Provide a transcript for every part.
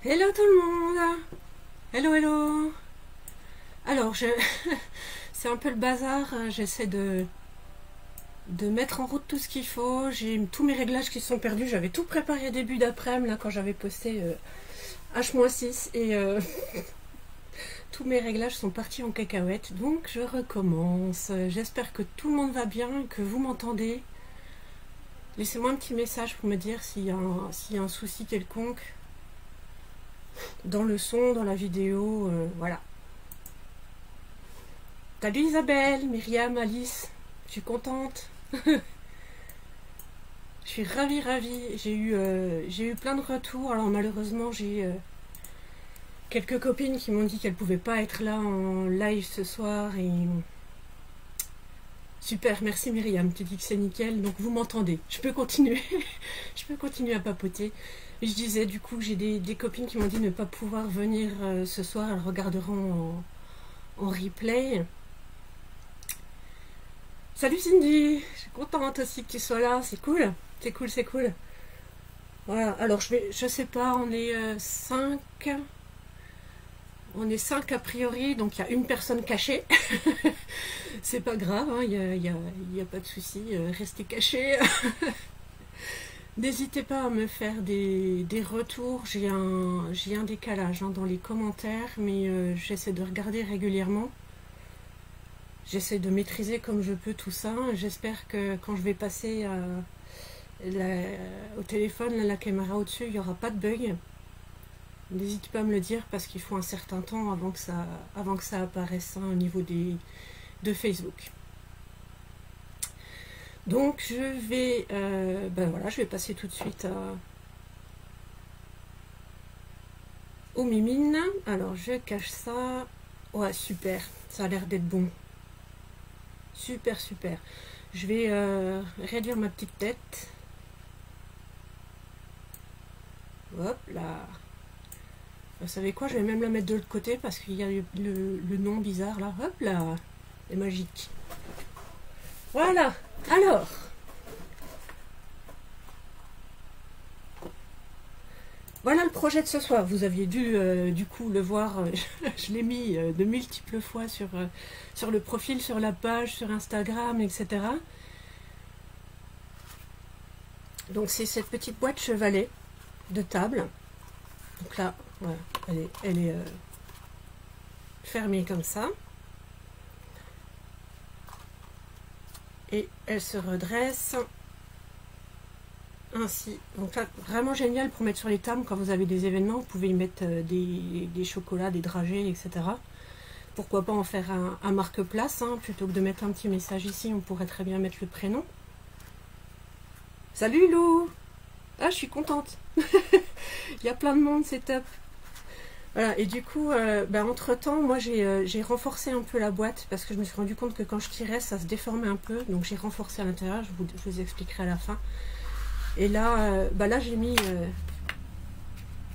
Hello tout le monde. Hello hello. Alors c'est un peu le bazar. J'essaie de mettre en route tout ce qu'il faut. J'ai tous mes réglages qui sont perdus. J'avais tout préparé début d'après-midi là quand j'avais posté H-6 et tous mes réglages sont partis en cacahuète. Donc je recommence. J'espère que tout le monde va bien, que vous m'entendez. Laissez-moi un petit message pour me dire s'il y a un souci quelconque dans le son, dans la vidéo, voilà. Salut Isabelle, Myriam, Alice, je suis contente. Je suis ravie. J'ai eu plein de retours. Alors malheureusement j'ai quelques copines qui m'ont dit qu'elles ne pouvaient pas être là en live ce soir et super, merci Myriam, tu dis que c'est nickel, donc vous m'entendez, je peux continuer. Je peux continuer à papoter. Et je disais du coup, j'ai des copines qui m'ont dit ne pas pouvoir venir ce soir, elles regarderont en replay. Salut Cindy, je suis contente aussi que tu sois là, c'est cool, c'est cool, c'est cool. Voilà, alors je sais pas, on est 5. On est 5 a priori, donc il y a une personne cachée. C'est pas grave, il n'y a pas de souci, restez cachés. N'hésitez pas à me faire des retours. J'ai un décalage dans les commentaires, mais j'essaie de regarder régulièrement. J'essaie de maîtriser comme je peux tout ça. J'espère que quand je vais passer au téléphone, la caméra au-dessus, il n'y aura pas de bug. N'hésitez pas à me le dire parce qu'il faut un certain temps avant que ça apparaisse au niveau de Facebook. Donc je vais voilà, je vais passer tout de suite aux mimines. Alors je cache ça. Ouais, super, ça a l'air d'être bon. Super. Je vais réduire ma petite tête. Hop là. Vous savez quoi, je vais même la mettre de l'autre côté parce qu'il y a le nom bizarre là. Hop là, c'est magique. Voilà, alors. Voilà le projet de ce soir. Vous aviez dû du coup le voir, je l'ai mis de multiples fois sur le profil, sur la page, sur Instagram, etc. Donc c'est cette petite boîte chevalet de table. Donc là, voilà, elle est fermée comme ça. Et elle se redresse ainsi. Donc là, vraiment génial pour mettre sur les tables quand vous avez des événements. Vous pouvez y mettre des chocolats, des dragées, etc. Pourquoi pas en faire un marque-place, plutôt que de mettre un petit message ici, on pourrait très bien mettre le prénom. Salut Lou! Ah, je suis contente. Il y a plein de monde, c'est top. Voilà, et du coup, entre temps, moi j'ai renforcé un peu la boîte parce que je me suis rendu compte que quand je tirais, ça se déformait un peu. Donc j'ai renforcé à l'intérieur, je vous expliquerai à la fin. Et là, là j'ai mis,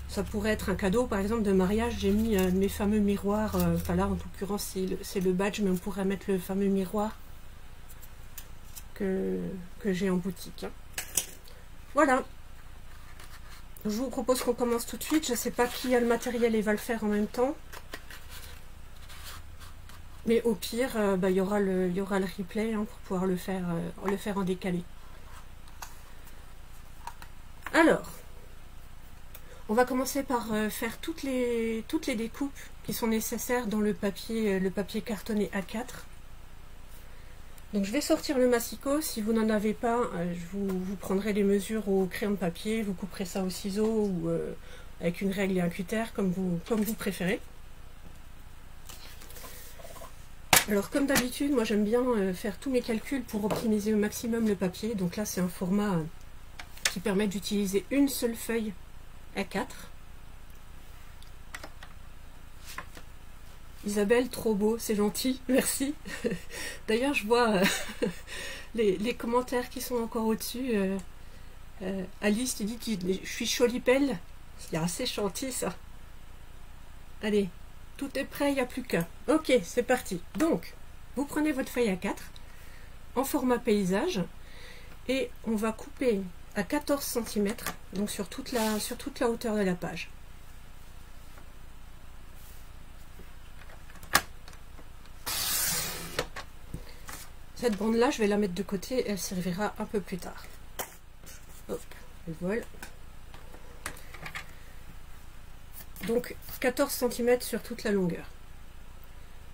ça pourrait être un cadeau par exemple de mariage, j'ai mis mes fameux miroirs. Enfin là, en l'occurrence, c'est le badge, mais on pourrait mettre le fameux miroir que j'ai en boutique. Voilà. Je vous propose qu'on commence tout de suite. Je ne sais pas qui a le matériel et va le faire en même temps. Mais au pire, il y aura le replay pour pouvoir le faire en décalé. Alors, on va commencer par faire toutes les découpes qui sont nécessaires dans le papier cartonné A4. Donc je vais sortir le massicot. Si vous n'en avez pas, vous prendrez les mesures au crayon de papier, vous couperez ça au ciseau ou avec une règle et un cutter, comme vous préférez. Alors comme d'habitude, moi j'aime bien faire tous mes calculs pour optimiser au maximum le papier. Donc là c'est un format qui permet d'utiliser une seule feuille A4. Isabelle, trop beau, c'est gentil, merci. D'ailleurs, je vois les commentaires qui sont encore au-dessus. Alice, tu dis que je suis cholipelle. C'est assez gentil, ça. Allez, tout est prêt, il n'y a plus qu'un. Ok, c'est parti. Donc, vous prenez votre feuille A4 en format paysage et on va couper à 14 cm, donc sur toute la hauteur de la page. Cette bande là je vais la mettre de côté, elle servira un peu plus tard. Hop, le voile. Donc 14 cm sur toute la longueur.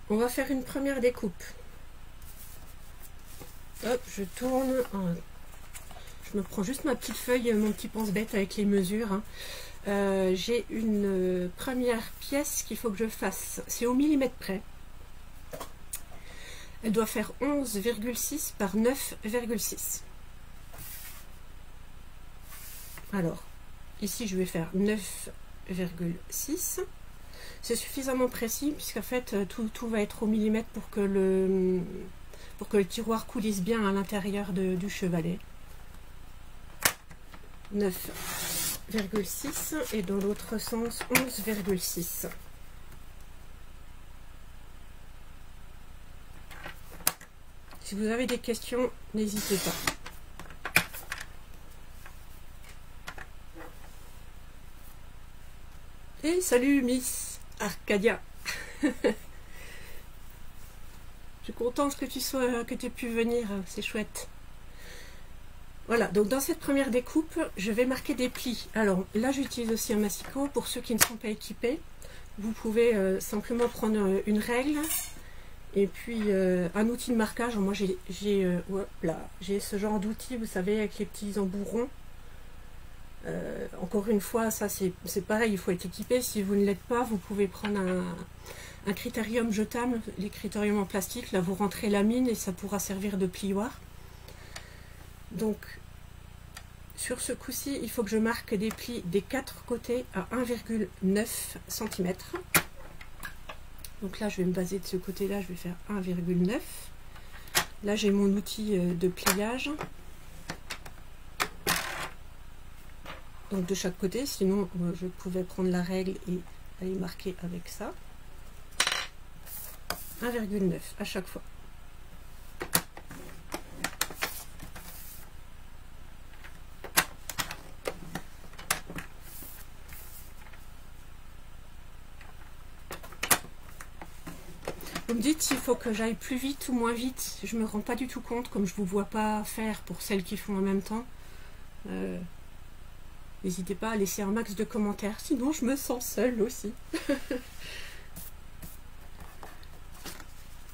On va faire une première découpe. Hop, je tourne. Je me prends juste ma petite feuille, mon petit pense-bête avec les mesures. Hein. J'ai une première pièce qu'il faut que je fasse. C'est au millimètre près. Elle doit faire 11,6 par 9,6. Alors, ici je vais faire 9,6. C'est suffisamment précis puisqu'en fait tout va être au millimètre pour que le tiroir coulisse bien à l'intérieur du chevalet. 9,6 et dans l'autre sens 11,6. Si vous avez des questions, n'hésitez pas. Et salut Miss Arcadia. Je suis contente que tu aies pu venir, c'est chouette. Voilà, donc dans cette première découpe, je vais marquer des plis. Alors là, j'utilise aussi un massicot. Pour ceux qui ne sont pas équipés, vous pouvez simplement prendre une règle et puis un outil de marquage. Moi, j'ai ce genre d'outil, vous savez, avec les petits embouts ronds. Encore une fois, ça c'est pareil, il faut être équipé. Si vous ne l'êtes pas, vous pouvez prendre un critérium jetable, les critériums en plastique. Là, vous rentrez la mine et ça pourra servir de plioir. Donc, sur ce coup-ci, il faut que je marque des plis des 4 côtés à 1,9 cm. Donc là, je vais me baser de ce côté-là, je vais faire 1,9. Là, j'ai mon outil de pliage. Donc de chaque côté, sinon je pouvais prendre la règle et aller marquer avec ça. 1,9 à chaque fois. Vous me dites s'il faut que j'aille plus vite ou moins vite. Je me rends pas du tout compte, comme je vous vois pas faire pour celles qui font en même temps. N'hésitez pas à laisser un max de commentaires, sinon je me sens seule aussi.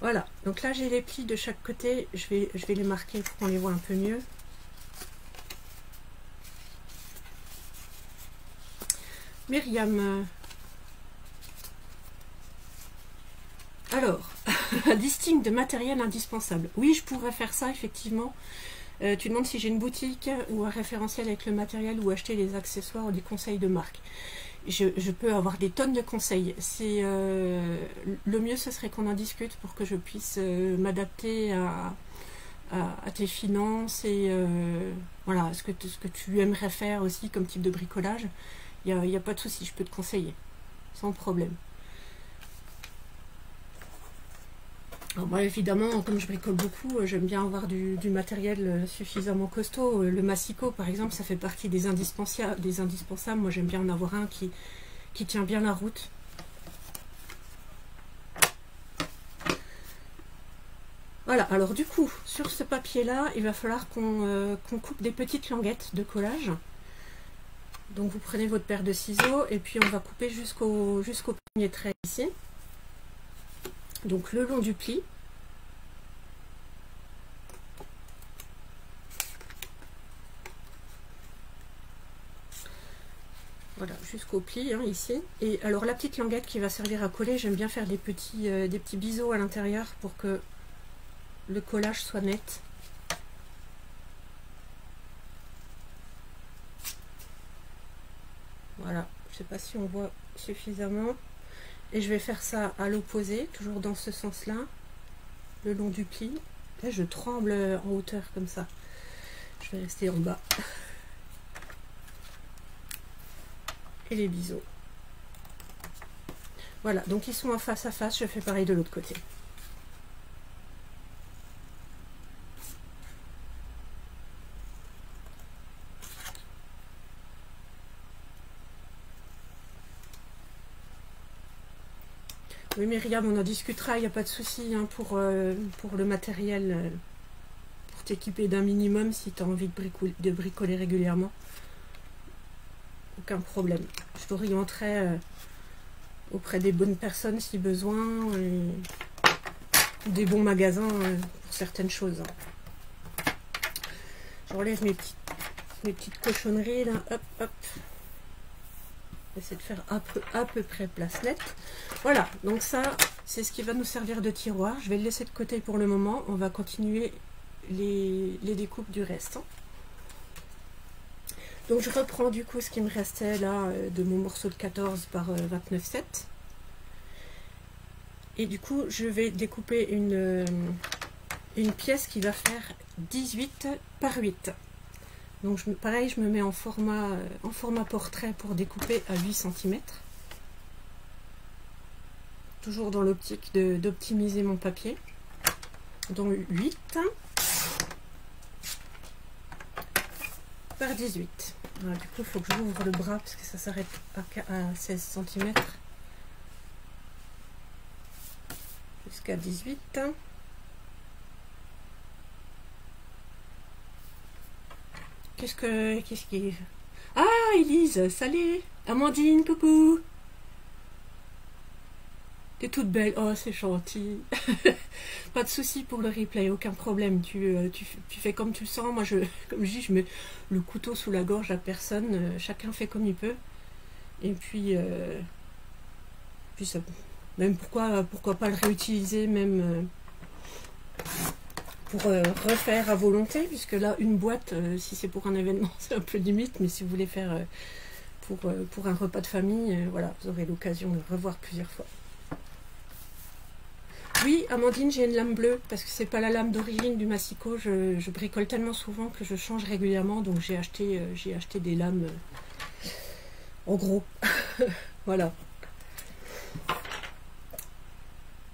Voilà, donc là j'ai les plis de chaque côté, je vais les marquer pour qu'on les voit un peu mieux. Myriam. Alors, listing de matériel indispensable. Oui, je pourrais faire ça effectivement. Tu demandes si j'ai une boutique ou un référentiel avec le matériel ou acheter des accessoires ou des conseils de marque. Je peux avoir des tonnes de conseils. Le mieux, ce serait qu'on en discute pour que je puisse m'adapter à tes finances et voilà, ce que tu aimerais faire aussi comme type de bricolage. Il n'y a pas de souci, je peux te conseiller, sans problème. Alors moi évidemment, comme je bricole beaucoup, j'aime bien avoir du matériel suffisamment costaud. Le massicot par exemple, ça fait partie des indispensables. Moi j'aime bien en avoir un qui tient bien la route. Voilà, alors du coup, sur ce papier là, il va falloir qu'on coupe des petites languettes de collage. Donc vous prenez votre paire de ciseaux et puis on va couper jusqu'au premier trait ici. Donc le long du pli. Voilà, jusqu'au pli, hein, ici. Et alors la petite languette qui va servir à coller, j'aime bien faire des petits biseaux à l'intérieur pour que le collage soit net. Voilà, je ne sais pas si on voit suffisamment. Et je vais faire ça à l'opposé, toujours dans ce sens-là, le long du pli. Là, je tremble en hauteur comme ça. Je vais rester en bas. Et les biseaux. Voilà, donc ils sont en face à face, je fais pareil de l'autre côté. Oui Myriam, on en discutera, il n'y a pas de souci hein, pour le matériel. pour t'équiper d'un minimum si tu as envie de bricoler régulièrement. Aucun problème. Je t'orienterai auprès des bonnes personnes si besoin, et des bons magasins pour certaines choses. J'enlève mes petites cochonneries là, hop hop. J'essaie de faire à peu près place nette. Voilà, donc ça c'est ce qui va nous servir de tiroir. Je vais le laisser de côté pour le moment. On va continuer les découpes du reste. Donc je reprends du coup ce qui me restait là de mon morceau de 14 par 29,7. Et du coup je vais découper une pièce qui va faire 18 par 8. Donc pareil, je me mets en format portrait pour découper à 8 cm. Toujours dans l'optique d'optimiser mon papier. Donc 8 par 18. Voilà, du coup, il faut que j'ouvre le bras parce que ça s'arrête à 16 cm. Jusqu'à 18. Qu'est-ce qui est... Ah, Elise, salut! Amandine, coucou! T'es toute belle. Oh, c'est gentil. Pas de souci pour le replay, aucun problème. Tu fais comme tu le sens. Moi, comme je dis, je mets le couteau sous la gorge à personne. Chacun fait comme il peut. Et puis ça, même pourquoi pas le réutiliser, même pour refaire à volonté, puisque là, une boîte, si c'est pour un événement, c'est un peu limite. Mais si vous voulez faire pour un repas de famille, voilà, vous aurez l'occasion de revoir plusieurs fois. Oui, Amandine, j'ai une lame bleue, parce que c'est pas la lame d'origine du massicot. Je bricole tellement souvent que je change régulièrement, donc j'ai acheté des lames en gros. Voilà.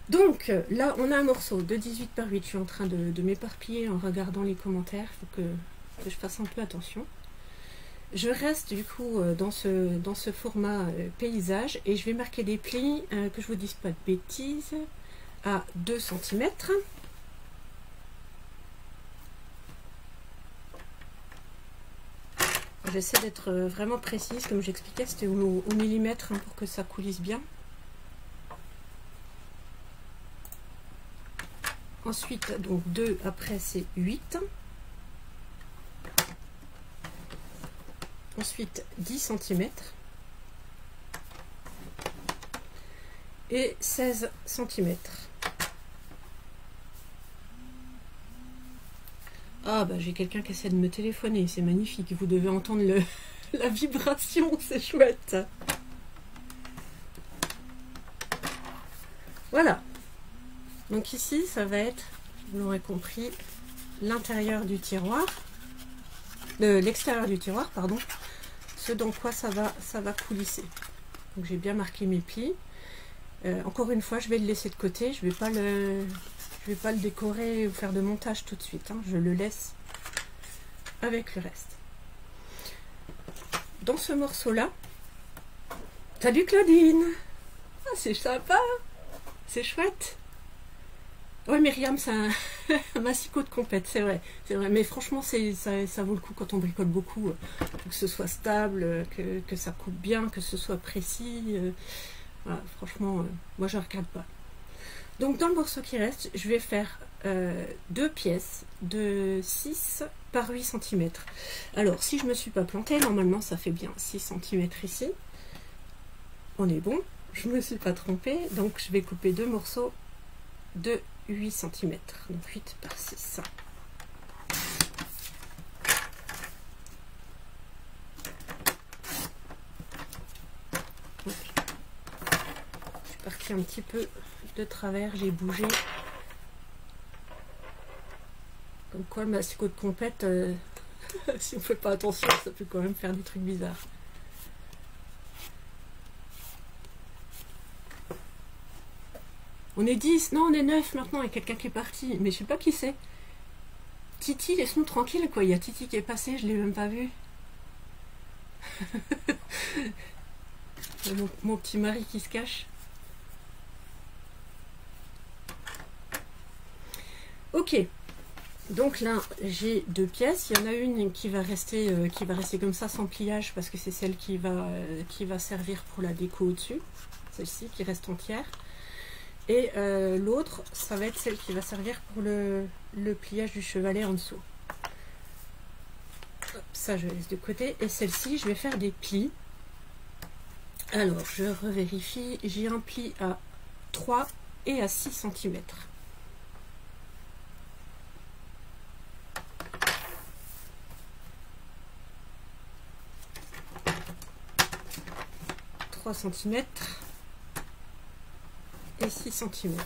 Donc là, on a un morceau de 18 par 8. Je suis en train de m'éparpiller en regardant les commentaires. Il faut que je fasse un peu attention. Je reste du coup dans ce format paysage, et je vais marquer des plis, que je vous dise pas de bêtises, à 2 cm. J'essaie d'être vraiment précise, comme j'expliquais, c'était au millimètre, hein, pour que ça coulisse bien. Ensuite, donc 2, après c'est 8. Ensuite 10 cm. Et 16 cm. Ah bah j'ai quelqu'un qui essaie de me téléphoner, c'est magnifique, vous devez entendre la vibration, c'est chouette. Voilà. Donc ici ça va être, vous l'aurez compris, l'intérieur du tiroir, l'extérieur du tiroir, pardon, ce dans quoi ça va coulisser. Donc j'ai bien marqué mes plis. Encore une fois, je vais le laisser de côté, je vais pas le décorer ou faire de montage tout de suite, hein. Je le laisse avec le reste. Dans ce morceau là, salut Claudine, ah, c'est sympa, c'est chouette. Ouais, Myriam, c'est un massicot de compète, c'est vrai, mais franchement ça vaut le coup quand on bricole beaucoup, que ce soit stable, que ça coupe bien, que ce soit précis. Voilà, franchement, moi je regarde pas. Donc dans le morceau qui reste, je vais faire deux pièces de 6 par 8 cm. Alors si je me suis pas plantée, normalement ça fait bien 6 cm ici. On est bon, je me suis pas trompée. Donc je vais couper deux morceaux de 8 cm. Donc 8 par 6. Je suis partie un petit peu de travers, j'ai bougé. Comme quoi le massicot de compète, si on fait pas attention, ça peut quand même faire des trucs bizarres. On est 10, non on est 9 maintenant, il y a quelqu'un qui est parti, mais je sais pas qui c'est. Titi, laisse-nous tranquille quoi, il y a Titi qui est passé, je l'ai même pas vu. mon petit mari qui se cache. Ok, Donc là, j'ai deux pièces. Il y en a une qui va rester comme ça sans pliage parce que c'est celle qui va servir pour la déco au-dessus. Celle-ci qui reste entière. Et l'autre, ça va être celle qui va servir pour le pliage du chevalet en dessous. Hop, ça, je laisse de côté. Et celle-ci, je vais faire des plis. Alors, je revérifie. J'ai un pli à 3 et à 6 cm. 3 cm et 6 cm.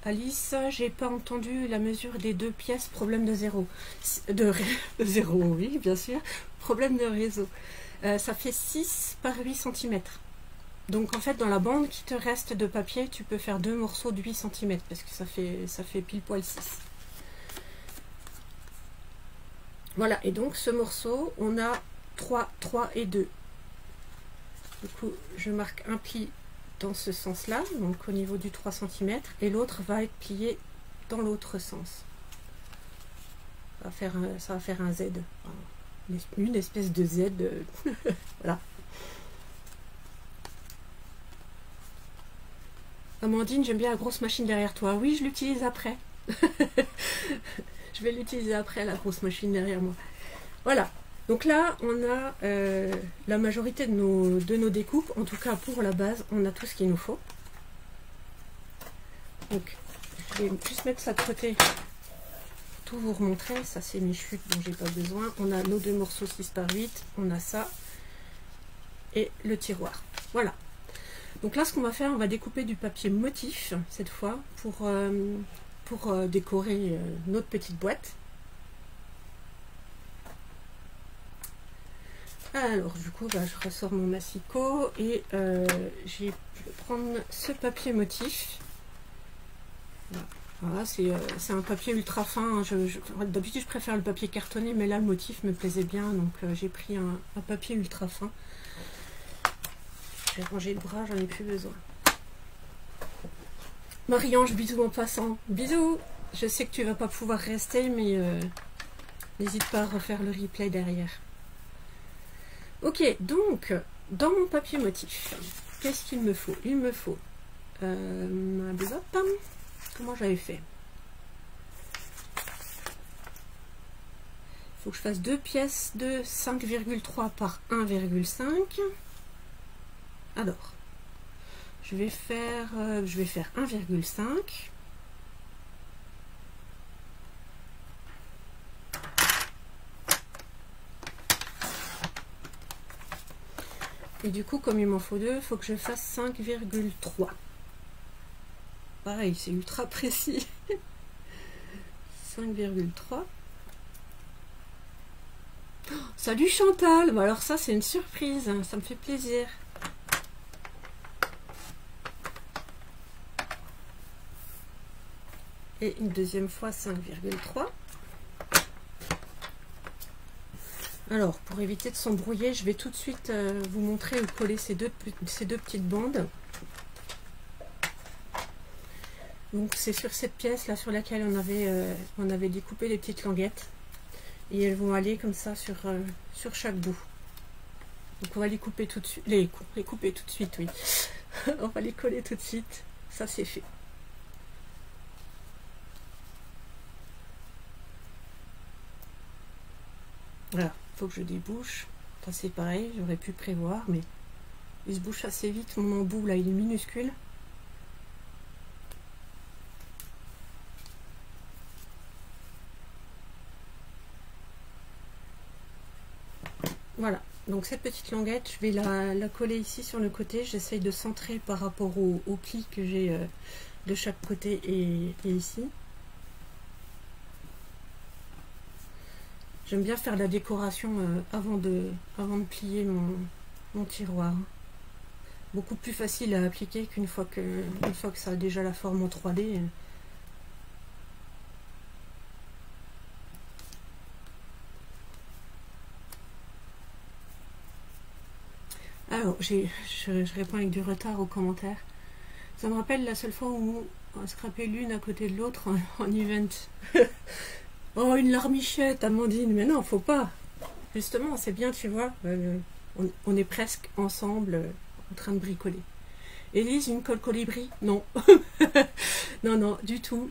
Alice, j'ai pas entendu la mesure des deux pièces, problème de zéro. De zéro, oui, bien sûr. Problème de réseau. Ça fait 6 par 8 cm. Donc en fait, dans la bande qui te reste de papier, tu peux faire deux morceaux de 8 cm parce que ça fait pile poil 6. Voilà, et donc ce morceau, on a 3, 3 et 2. Du coup, je marque un pli dans ce sens-là, donc au niveau du 3 cm, et l'autre va être plié dans l'autre sens. Ça va faire un Z, une espèce de Z. Voilà. Amandine, j'aime bien la grosse machine derrière toi. Oui, je l'utilise après. Je vais l'utiliser après, la grosse machine derrière moi. Voilà. Donc là, on a la majorité de nos découpes. En tout cas, pour la base, on a tout ce qu'il nous faut. Donc, je vais juste mettre ça de côté pour tout vous remontrer. Ça, c'est mes chutes dont j'ai pas besoin. On a nos deux morceaux 6 par 8. On a ça. Et le tiroir. Voilà. Donc là, ce qu'on va faire, on va découper du papier motif, cette fois, pour décorer notre petite boîte. Alors, du coup, je ressors mon massicot et je vais prendre ce papier motif. Voilà, c'est un papier ultra fin. D'habitude, je préfère le papier cartonné, mais là, le motif me plaisait bien, donc j'ai pris un papier ultra fin. J'ai rangé le bras, j'en ai plus besoin. Marie-Ange, bisous en passant. Bisous. Je sais que tu vas pas pouvoir rester, mais n'hésite pas à refaire le replay derrière. Ok, donc, dans mon papier motif, qu'est-ce qu'il me faut? Il me faut comment j'avais fait? Il faut que je fasse deux pièces de 5,3 par 1,5. Alors, je vais faire 1,5. Et du coup, comme il m'en faut deux, il faut que je fasse 5,3. Pareil, c'est ultra précis. 5,3. Oh, salut Chantal. Bah alors ça, c'est une surprise. Ça me fait plaisir. Et une deuxième fois 5,3. Alors, pour éviter de s'embrouiller, je vais tout de suite vous montrer où coller ces deux petites bandes. Donc, c'est sur cette pièce là sur laquelle on avait découpé les petites languettes. Et elles vont aller comme ça sur chaque bout. Donc, on va les couper tout de suite. Les couper tout de suite, oui. On va les coller tout de suite. Ça, c'est fait. Voilà, il faut que je débouche. Ça c'est pareil, j'aurais pu prévoir, mais il se bouche assez vite. Mon embout là, il est minuscule. Voilà, donc cette petite languette, je vais la coller ici sur le côté. J'essaye de centrer par rapport au pli que j'ai de chaque côté et ici. J'aime bien faire la décoration avant de plier mon tiroir. Beaucoup plus facile à appliquer qu'une fois que ça a déjà la forme en 3D. Alors, je réponds avec du retard aux commentaires. Ça me rappelle la seule fois où on a scrappé l'une à côté de l'autre en event. Oh, une larmichette, Amandine, mais non, faut pas. Justement, c'est bien, tu vois, on est presque ensemble en train de bricoler. Élise, une colle colibri? Non. Non, non, du tout.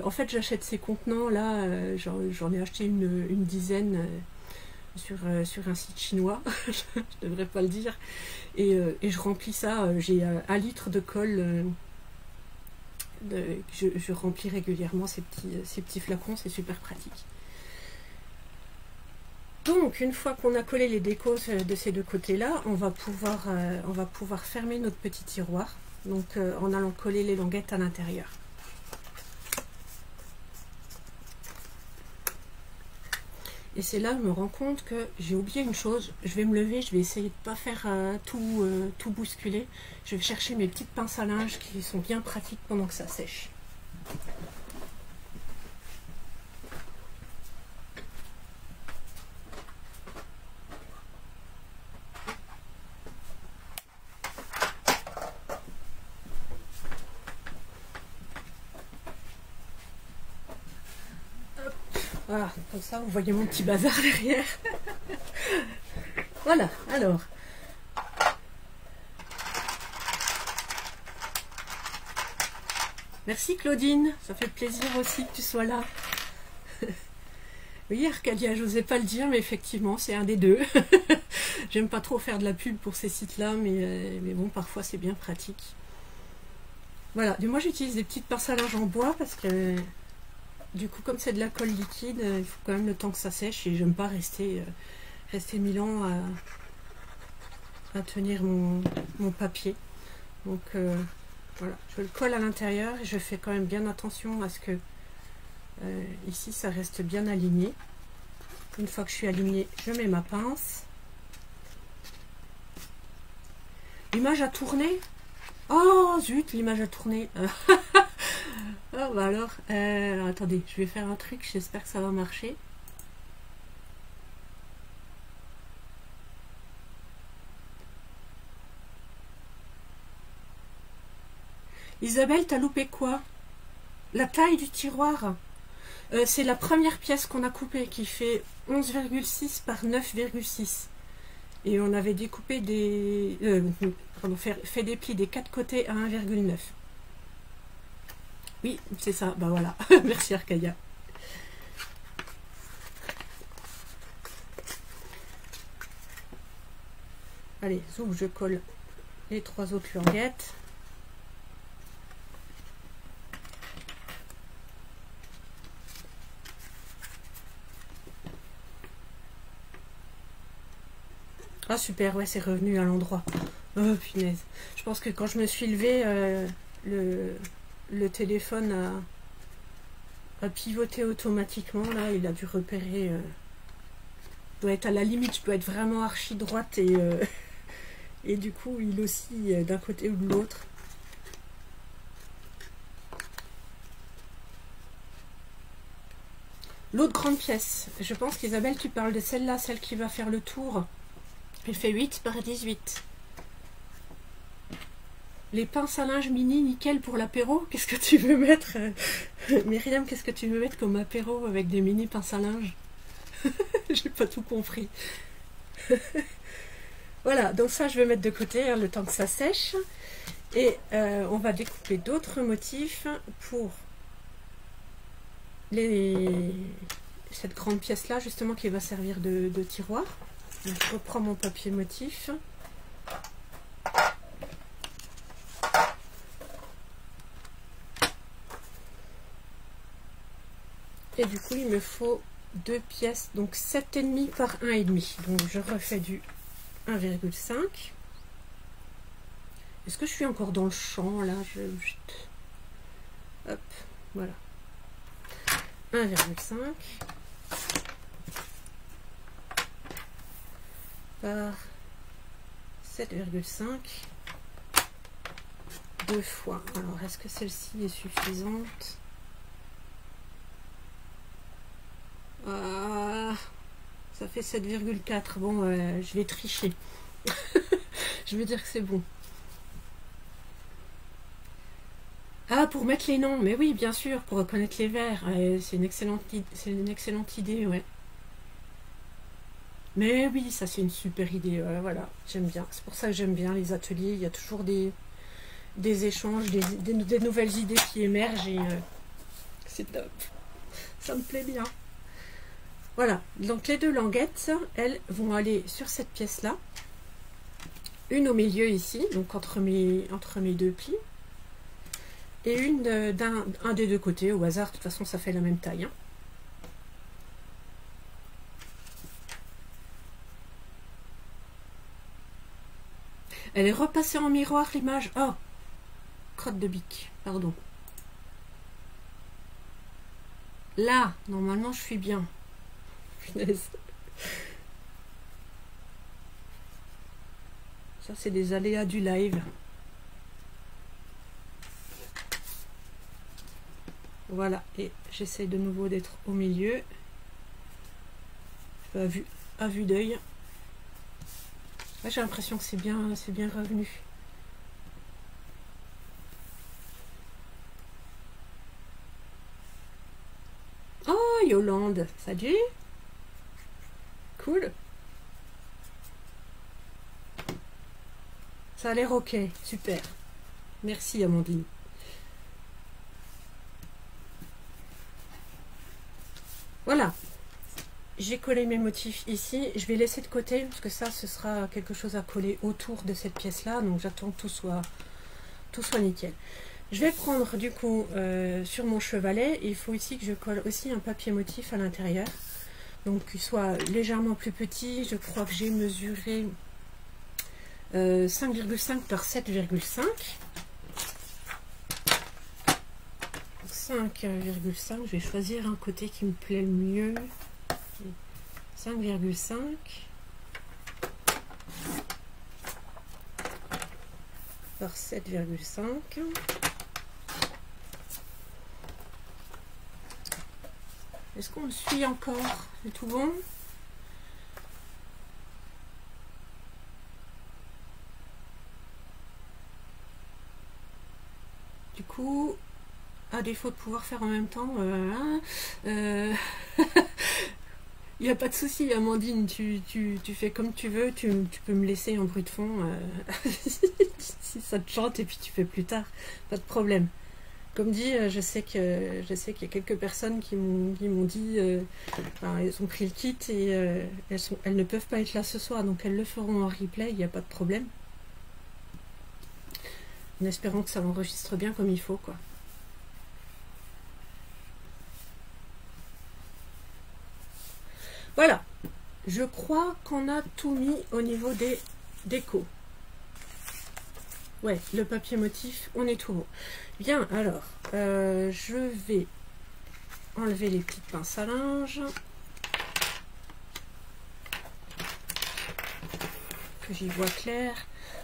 En fait, j'achète ces contenants, là, j'en ai acheté une dizaine sur un site chinois, je devrais pas le dire, et je remplis ça, j'ai 1 litre de colle, je remplis régulièrement ces petits flacons, c'est super pratique. Donc, une fois qu'on a collé les décos de ces deux côtés-là, on va pouvoir fermer notre petit tiroir, donc en allant coller les languettes à l'intérieur. Et c'est là que je me rends compte que j'ai oublié une chose. Je vais me lever, je vais essayer de ne pas faire tout bousculer. Je vais chercher mes petites pinces à linge qui sont bien pratiques pendant que ça sèche. Voilà, comme ça, vous voyez mon petit bazar derrière. Voilà, alors. Merci Claudine, ça fait plaisir aussi que tu sois là. Oui, Arcadia, je n'osais pas le dire, mais effectivement, c'est un des deux. J'aime pas trop faire de la pub pour ces sites-là, mais bon, parfois c'est bien pratique. Voilà, moi j'utilise des petites pinces à linge en bois parce que du coup, comme c'est de la colle liquide, il faut quand même le temps que ça sèche et j'aime pas rester 1000 ans à tenir mon papier. Donc voilà, je le colle à l'intérieur et je fais quand même bien attention à ce que ici ça reste bien aligné. Une fois que je suis alignée, je mets ma pince. L'image a tourné. Oh zut, l'image a tourné. Ah bah alors, attendez, je vais faire un truc, j'espère que ça va marcher. Isabelle, t'as loupé quoi? La taille du tiroir. C'est la première pièce qu'on a coupée qui fait 11,6 par 9,6. Et on avait découpé fait des plis des 4 côtés à 1,9. Oui, c'est ça, bah voilà. Merci Arcadia. Allez, zoom, je colle les 3 autres languettes. Ah super, ouais, c'est revenu à l'endroit. Oh punaise. Je pense que quand je me suis levée, le téléphone a pivoté automatiquement. Là, il a dû repérer. Doit être à la limite, je dois être vraiment archi droite et du coup, il oscille d'un côté ou de l'autre. L'autre grande pièce, je pense qu'Isabelle, tu parles de celle-là, celle qui va faire le tour. Elle fait 8 par 18. Les pinces à linge mini, nickel pour l'apéro. Qu'est-ce que tu veux mettre Myriam, qu'est-ce que tu veux mettre comme apéro avec des mini pinces à linge? J'ai pas tout compris. Voilà, donc ça je vais mettre de côté hein, le temps que ça sèche. Et on va découper d'autres motifs pour cette grande pièce là justement qui va servir de tiroir. Donc, je reprends mon papier motif. Et du coup il me faut 2 pièces, donc 7,5 par 1,5. Donc je refais du 1,5. Est-ce que je suis encore dans le champ là? Hop, voilà. 1,5 par 7,5 2 fois. Alors est-ce que celle-ci est suffisante? Ça fait 7,4. Bon, je vais tricher. Je Je veux dire que c'est bon. Ah, pour mettre les noms, mais oui, bien sûr, pour reconnaître les vers. C'est une excellente idée, ouais. Mais oui, ça c'est une super idée, voilà, j'aime bien. C'est pour ça que j'aime bien les ateliers, il y a toujours des échanges, des nouvelles idées qui émergent et c'est top. Ça me plaît bien. Voilà, donc les deux languettes, elles vont aller sur cette pièce-là. Une au milieu ici, donc entre mes deux plis. Et une d'un des deux côtés, au hasard, de toute façon ça fait la même taille. Hein. Elle est repassée en miroir l'image. Oh, crotte de bique, pardon. Là, normalement je suis bien. Ça c'est des aléas du live. Voilà, et j'essaie de nouveau d'être au milieu. À vue d'œil. Ouais, j'ai l'impression que c'est bien revenu. Oh, Yolande, salut. Cool. Ça a l'air ok, super. Merci Amandine. Voilà. J'ai collé mes motifs ici. Je vais laisser de côté parce que ça, ce sera quelque chose à coller autour de cette pièce-là. Donc j'attends que tout soit nickel. Je vais prendre du coup sur mon chevalet. Il faut ici que je colle aussi un papier motif à l'intérieur. Donc qu'il soit légèrement plus petit. Je crois que j'ai mesuré 5,5 par 7,5. 5,5. Je vais choisir un côté qui me plaît le mieux. 5,5 par 7,5. Est-ce qu'on me suit encore? C'est tout bon? Du coup, à défaut de pouvoir faire en même temps, il n'y a pas de souci, Amandine, tu fais comme tu veux, tu peux me laisser en bruit de fond si ça te chante et puis tu fais plus tard, pas de problème. Comme dit, je sais qu'il y a quelques personnes qui m'ont dit, elles ont pris le kit et elles ne peuvent pas être là ce soir, donc elles le feront en replay, il n'y a pas de problème. En espérant que ça enregistre bien comme il faut, quoi. Voilà, je crois qu'on a tout mis au niveau des décos. Ouais, le papier motif, on est tout bon. Bien, alors, je vais enlever les petites pinces à linge. Que j'y vois clair.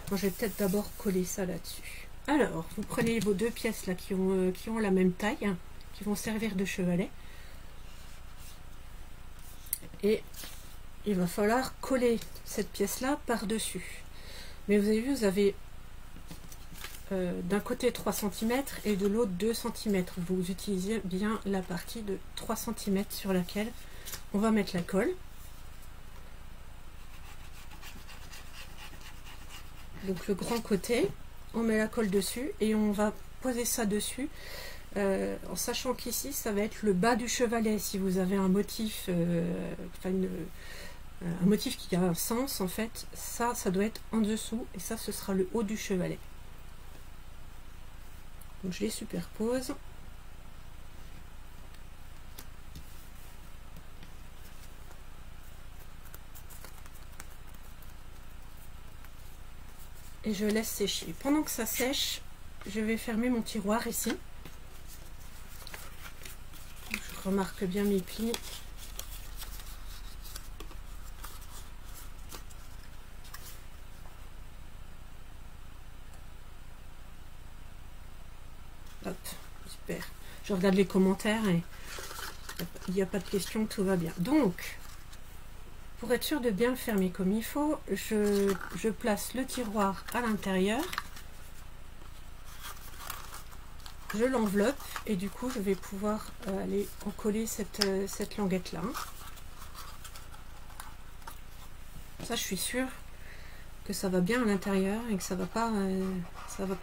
Bon, je vais peut-être d'abord coller ça là-dessus. Alors, vous prenez vos deux pièces là qui ont la même taille, hein, qui vont servir de chevalet. Et il va falloir coller cette pièce-là par-dessus. Mais vous avez vu, vous avez d'un côté 3 cm et de l'autre 2 cm. Vous utilisez bien la partie de 3 cm sur laquelle on va mettre la colle. Donc le grand côté, on met la colle dessus et on va poser ça dessus. En sachant qu'ici ça va être le bas du chevalet. Si vous avez un motif un motif qui a un sens, en fait, ça doit être en dessous et ça ce sera le haut du chevalet. Donc je les superpose. Et je laisse sécher. Pendant que ça sèche, je vais fermer mon tiroir ici. Je remarque bien mes plis. Hop, super. Je regarde les commentaires et il n'y a pas de question, tout va bien. Donc, pour être sûr de bien le fermer comme il faut, je place le tiroir à l'intérieur, je l'enveloppe et du coup je vais pouvoir aller en coller cette languette là. Ça, je suis sûre que ça va bien à l'intérieur et que ça va pas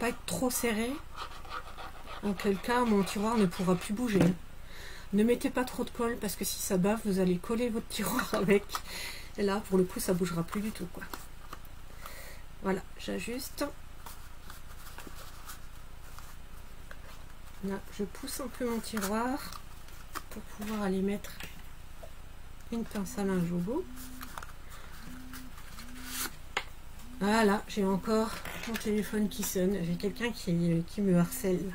être trop serré. En quel cas, mon tiroir ne pourra plus bouger. Ne mettez pas trop de colle parce que si ça bave, vous allez coller votre tiroir avec. Et là, pour le coup, ça bougera plus du tout, quoi. Voilà, j'ajuste. Là, je pousse un peu mon tiroir pour pouvoir aller mettre une pince à linge au bout. Voilà, j'ai encore mon téléphone qui sonne. J'ai quelqu'un qui me harcèle.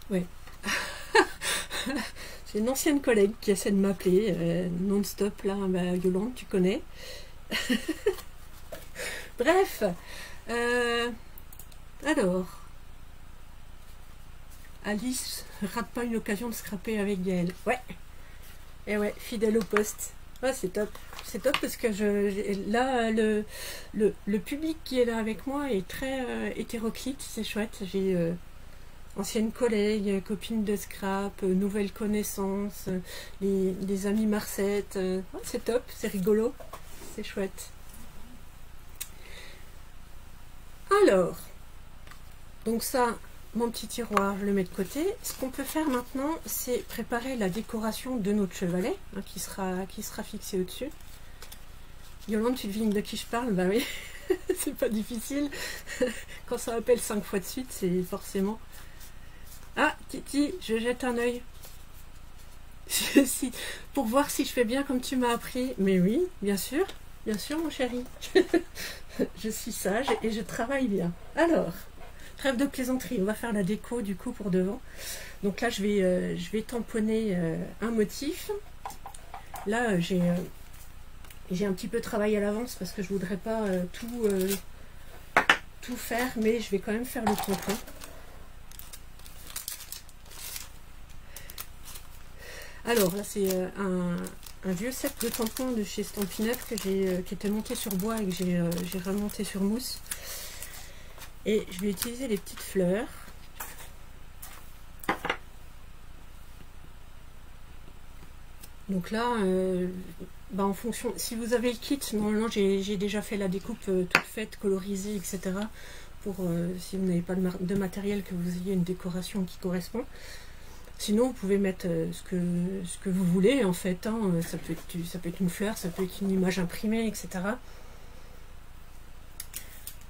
Ouais. J'ai une ancienne collègue qui essaie de m'appeler non-stop là. Bah, Yolande, tu connais. Bref. Alors. Alice rate pas une occasion de scraper avec Gaëlle. Ouais. Et ouais, fidèle au poste. Ah, c'est top. C'est top parce que là, le public qui est là avec moi est très hétéroclite. C'est chouette. J'ai anciennes collègues, copines de scrap, nouvelles connaissances, les amis Marcette. Ah, c'est top, c'est rigolo. C'est chouette. Alors, donc ça... Mon petit tiroir, je le mets de côté. Ce qu'on peut faire maintenant, c'est préparer la décoration de notre chevalet, hein, qui sera fixé au-dessus. Yolande, tu devines de qui je parle? Bah oui, c'est pas difficile. Quand ça appelle 5 fois de suite, c'est forcément... Ah, Titi, je jette un œil. Pour voir si je fais bien comme tu m'as appris. Mais oui, bien sûr, mon chéri. Je suis sage et je travaille bien. Alors... Trêve de plaisanterie, on va faire la déco du coup pour devant. Donc là je vais tamponner un motif. Là j'ai un petit peu travaillé à l'avance parce que je voudrais pas tout faire, mais je vais quand même faire le tampon. Alors là c'est un vieux set de tampons de chez Stampin' Up qui était monté sur bois et que j'ai remonté sur mousse. Et je vais utiliser les petites fleurs. Donc là, en fonction, si vous avez le kit, normalement j'ai déjà fait la découpe toute faite, colorisée, etc. Pour si vous n'avez pas de matériel, que vous ayez une décoration qui correspond. Sinon, vous pouvez mettre ce que vous voulez en fait. Hein. Ça peut être une fleur, ça peut être une image imprimée, etc.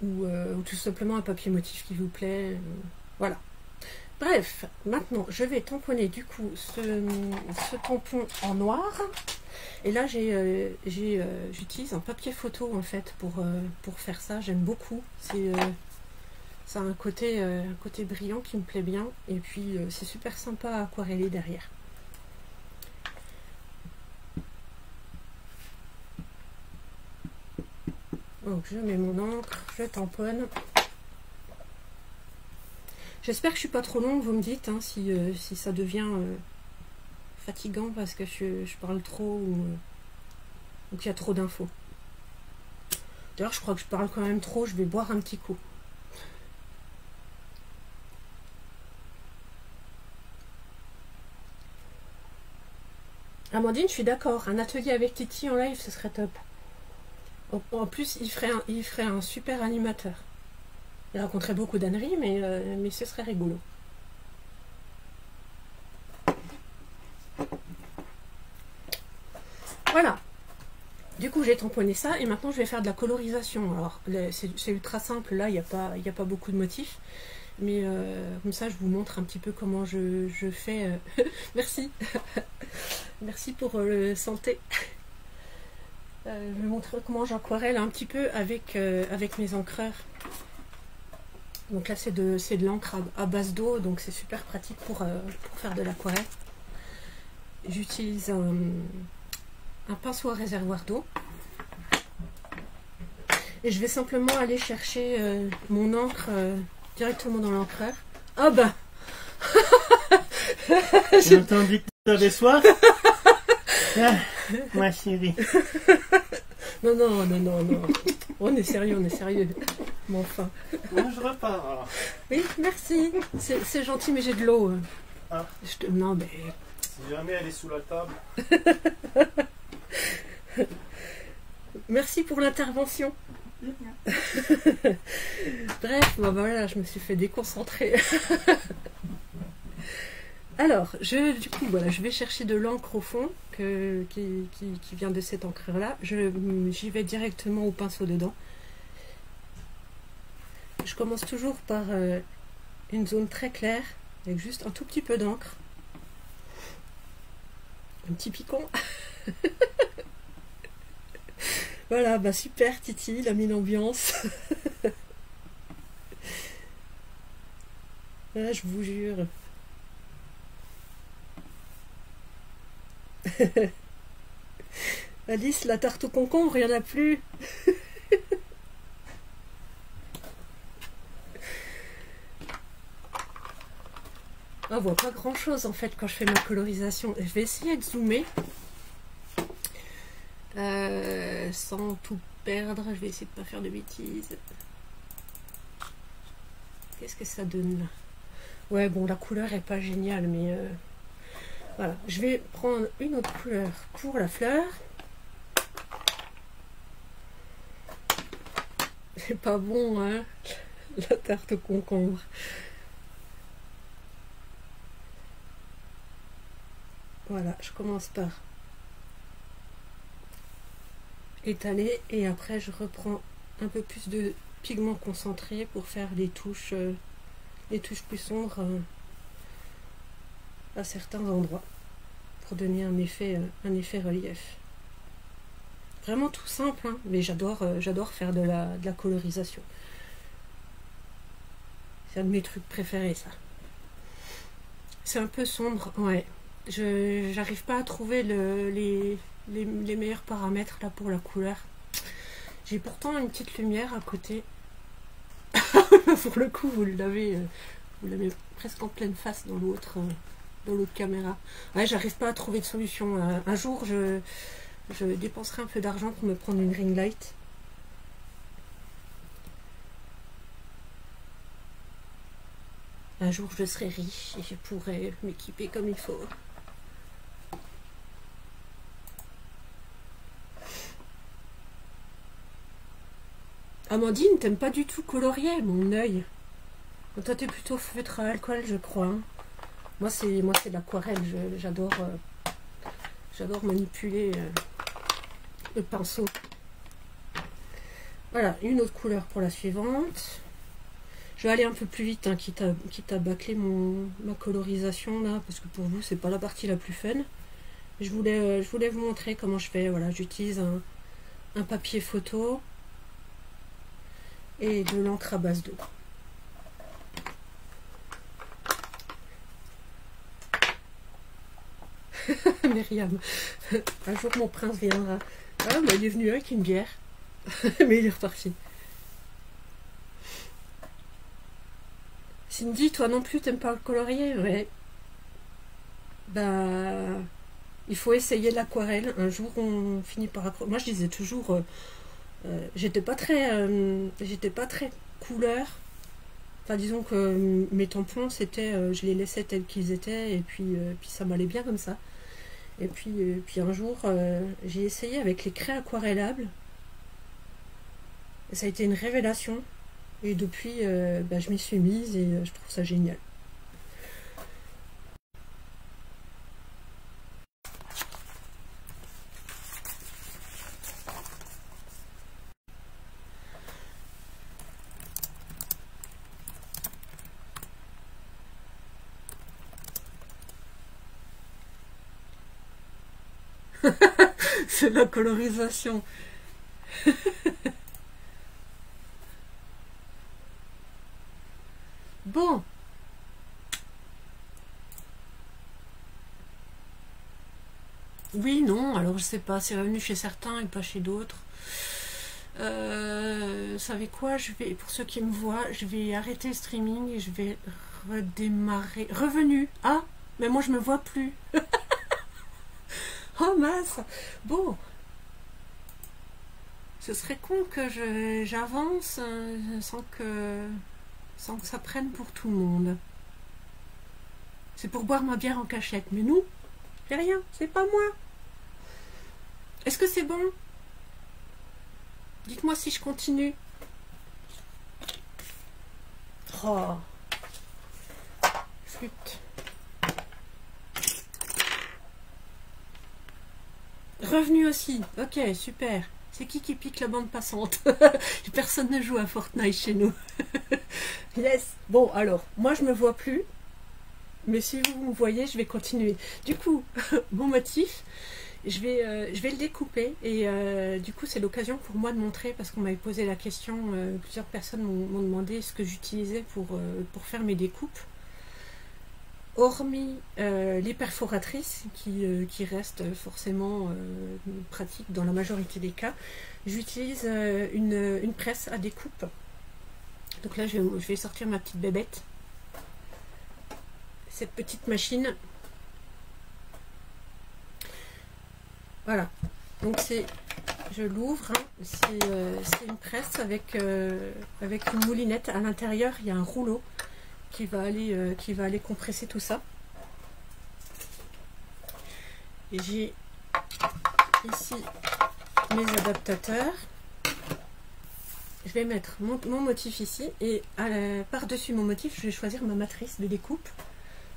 Ou tout simplement un papier motif qui vous plaît, voilà. Bref, maintenant je vais tamponner du coup ce tampon en noir, et là j'utilise un papier photo en fait pour faire ça. J'aime beaucoup, ça a un côté brillant qui me plaît bien, et puis c'est super sympa à aquareller derrière. Donc je mets mon encre, je tamponne. J'espère que je suis pas trop longue, vous me dites hein, si ça devient fatigant parce que je parle trop ou qu'il y a trop d'infos. D'ailleurs je crois que je parle quand même trop, je vais boire un petit coup. Amandine, je suis d'accord, un atelier avec Titi en live ce serait top. En plus, il ferait un super animateur. Il raconterait beaucoup d'âneries, mais ce serait rigolo. Voilà. Du coup, j'ai tamponné ça et maintenant je vais faire de la colorisation. Alors, c'est ultra simple. Là, il n'y a pas beaucoup de motifs. Mais comme ça, je vous montre un petit peu comment je fais. Merci. Merci pour le santé. Je vais montrer comment j'aquarelle un petit peu avec mes encreurs. Donc là c'est de l'encre à base d'eau, donc c'est super pratique pour faire de l'aquarelle. J'utilise un pinceau à réservoir d'eau. Et je vais simplement aller chercher mon encre directement dans l'encreur. Ah bah J'ai entendu que tu avais soif. Ah, ma chérie. Non, non, non, non, non. On est sérieux, on est sérieux. Mais enfin. Moi, je repars. Alors. Oui, merci. C'est gentil, mais j'ai de l'eau. Ah. Non, mais... Si jamais elle est sous la table. Merci pour l'intervention. Bref, bah voilà, je me suis fait déconcentrer. Alors, du coup, voilà, je vais chercher de l'encre au fond, qui vient de cette encreur-là. J'y vais directement au pinceau dedans. Je commence toujours par une zone très claire, avec juste un tout petit peu d'encre. Un petit picon. Voilà, bah super, Titi, il a mis l'ambiance. Voilà, je vous jure. Alice, la tarte au concombre, il n'y en a plus. On voit pas grand chose en fait quand je fais ma colorisation. Je vais essayer de zoomer sans tout perdre. Je vais essayer de pas faire de bêtises. Qu'est-ce que ça donne là? Ouais, bon, la couleur est pas géniale, mais voilà. Je vais prendre une autre couleur pour la fleur. C'est pas bon, hein, la tarte au concombre. Voilà, je commence par étaler et après je reprends un peu plus de pigment concentré pour faire les touches plus sombres à certains endroits pour donner un effet relief. Vraiment tout simple, hein, mais j'adore faire de la colorisation. C'est un de mes trucs préférés, ça. C'est un peu sombre, ouais. J'arrive pas à trouver les meilleurs paramètres là pour la couleur. J'ai pourtant une petite lumière à côté. Pour le coup, vous l'avez presque en pleine face dans l'autre caméra. Ouais, j'arrive pas à trouver de solution. Un jour, je dépenserai un peu d'argent pour me prendre une ring light. Un jour, je serai riche et je pourrai m'équiper comme il faut. Amandine, t'aimes pas du tout colorier, mon œil. Toi, t'es plutôt feutre à alcool, je crois. Hein. Moi, c'est l'aquarelle. J'adore manipuler le pinceau. Voilà, une autre couleur pour la suivante. Je vais aller un peu plus vite, hein, quitte à bâcler ma colorisation là, parce que pour vous, c'est pas la partie la plus fun. Je voulais vous montrer comment je fais. Voilà, j'utilise un papier photo et de l'encre à base d'eau. Myriam, un jour mon prince viendra. Ah, bah, il est venu avec une bière, mais il est reparti. Cindy, toi non plus, t'aimes pas le colorier? Ouais. Bah, il faut essayer l'aquarelle. Un jour, on finit par... Moi, je disais toujours... j'étais pas très couleur. Enfin, disons que mes tampons, c'était... je les laissais tels qu'ils étaient, et puis ça m'allait bien comme ça. Et puis un jour, j'ai essayé avec les craies aquarellables. Et ça a été une révélation. Et depuis, bah, je m'y suis mise et je trouve ça génial. C'est la colorisation. Bon. Oui, non, alors je sais pas, c'est revenu chez certains et pas chez d'autres. savez quoi, je vais, pour ceux qui me voient, je vais arrêter le streaming et je vais redémarrer. Revenu. Ah, mais moi je me vois plus. Oh mince. Bon. Ce serait con que j'avance sans que ça prenne pour tout le monde. C'est pour boire ma bière en cachette. Mais nous, c'est rien, c'est pas moi. Est-ce que c'est bon? Dites-moi si je continue. Oh. Flûte. Revenu aussi. Ok, super. C'est qui pique la bande passante? Personne ne joue à Fortnite chez nous. Yes. Bon, alors, moi je me vois plus. Mais si vous me voyez, je vais continuer. Du coup, mon motif, je vais le découper. Et du coup, c'est l'occasion pour moi de montrer, parce qu'on m'avait posé la question, plusieurs personnes m'ont demandé ce que j'utilisais pour faire mes découpes. Hormis les perforatrices qui restent forcément pratiques dans la majorité des cas, j'utilise une presse à découpe. Donc là, je vais sortir ma petite bébête. Cette petite machine. Voilà. Donc je l'ouvre. Hein. C'est une presse avec une moulinette. À l'intérieur, il y a un rouleau qui va aller compresser tout ça. Et j'ai ici mes adaptateurs. Je vais mettre mon motif ici et par-dessus mon motif, je vais choisir ma matrice de découpe.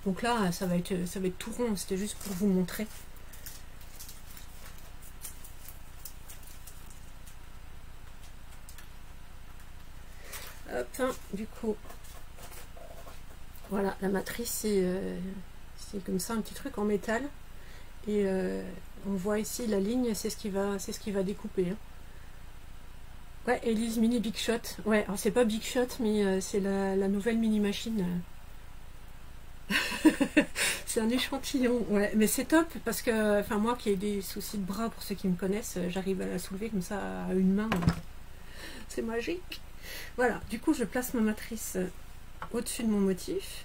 Donc là, ça va être tout rond, c'était juste pour vous montrer. Hop, hein, du coup, voilà, la matrice, c'est comme ça, un petit truc en métal. Et on voit ici la ligne, c'est ce qui va découper. Hein. Ouais, Elise Mini Big Shot. Ouais, alors c'est pas Big Shot, mais c'est la nouvelle mini machine. C'est un échantillon, ouais, mais c'est top parce que, enfin, moi qui ai des soucis de bras, pour ceux qui me connaissent, j'arrive à la soulever comme ça à une main. C'est magique. Voilà, du coup, je place ma matrice au-dessus de mon motif.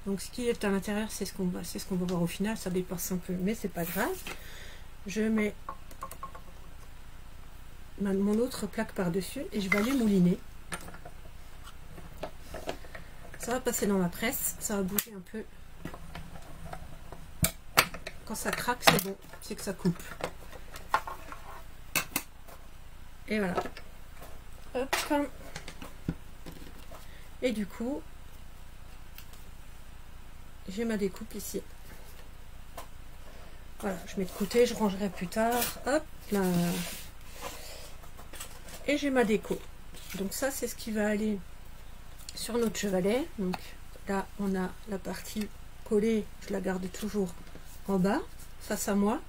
Donc, ce qui est à l'intérieur, c'est ce qu'on va voir au final. Ça dépasse un peu, mais c'est pas grave. Je mets mon autre plaque par-dessus et je vais aller mouliner. Ça va passer dans la presse, ça va bouger un peu. Quand ça craque, c'est bon, c'est que ça coupe. Et voilà. Hop. Et du coup, j'ai ma découpe ici. Voilà, je mets de côté, je rangerai plus tard. Hop là. Et j'ai ma déco. Donc ça, c'est ce qui va aller sur notre chevalet. Donc là, on a la partie collée, je la garde toujours en bas, face à moi.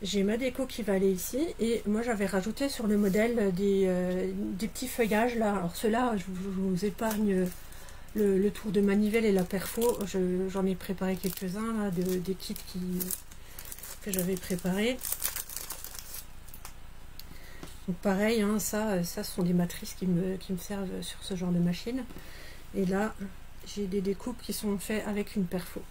J'ai ma déco qui va aller ici. Et moi, j'avais rajouté sur le modèle des petits feuillages là. Alors ceux-là, je vous épargne le tour de manivelle et la perfo. J'en ai préparé quelques-uns là, des kits que j'avais préparés. Donc pareil, hein, ça ce sont des matrices qui me servent sur ce genre de machine. Et là, j'ai des découpes qui sont faites avec une perfo.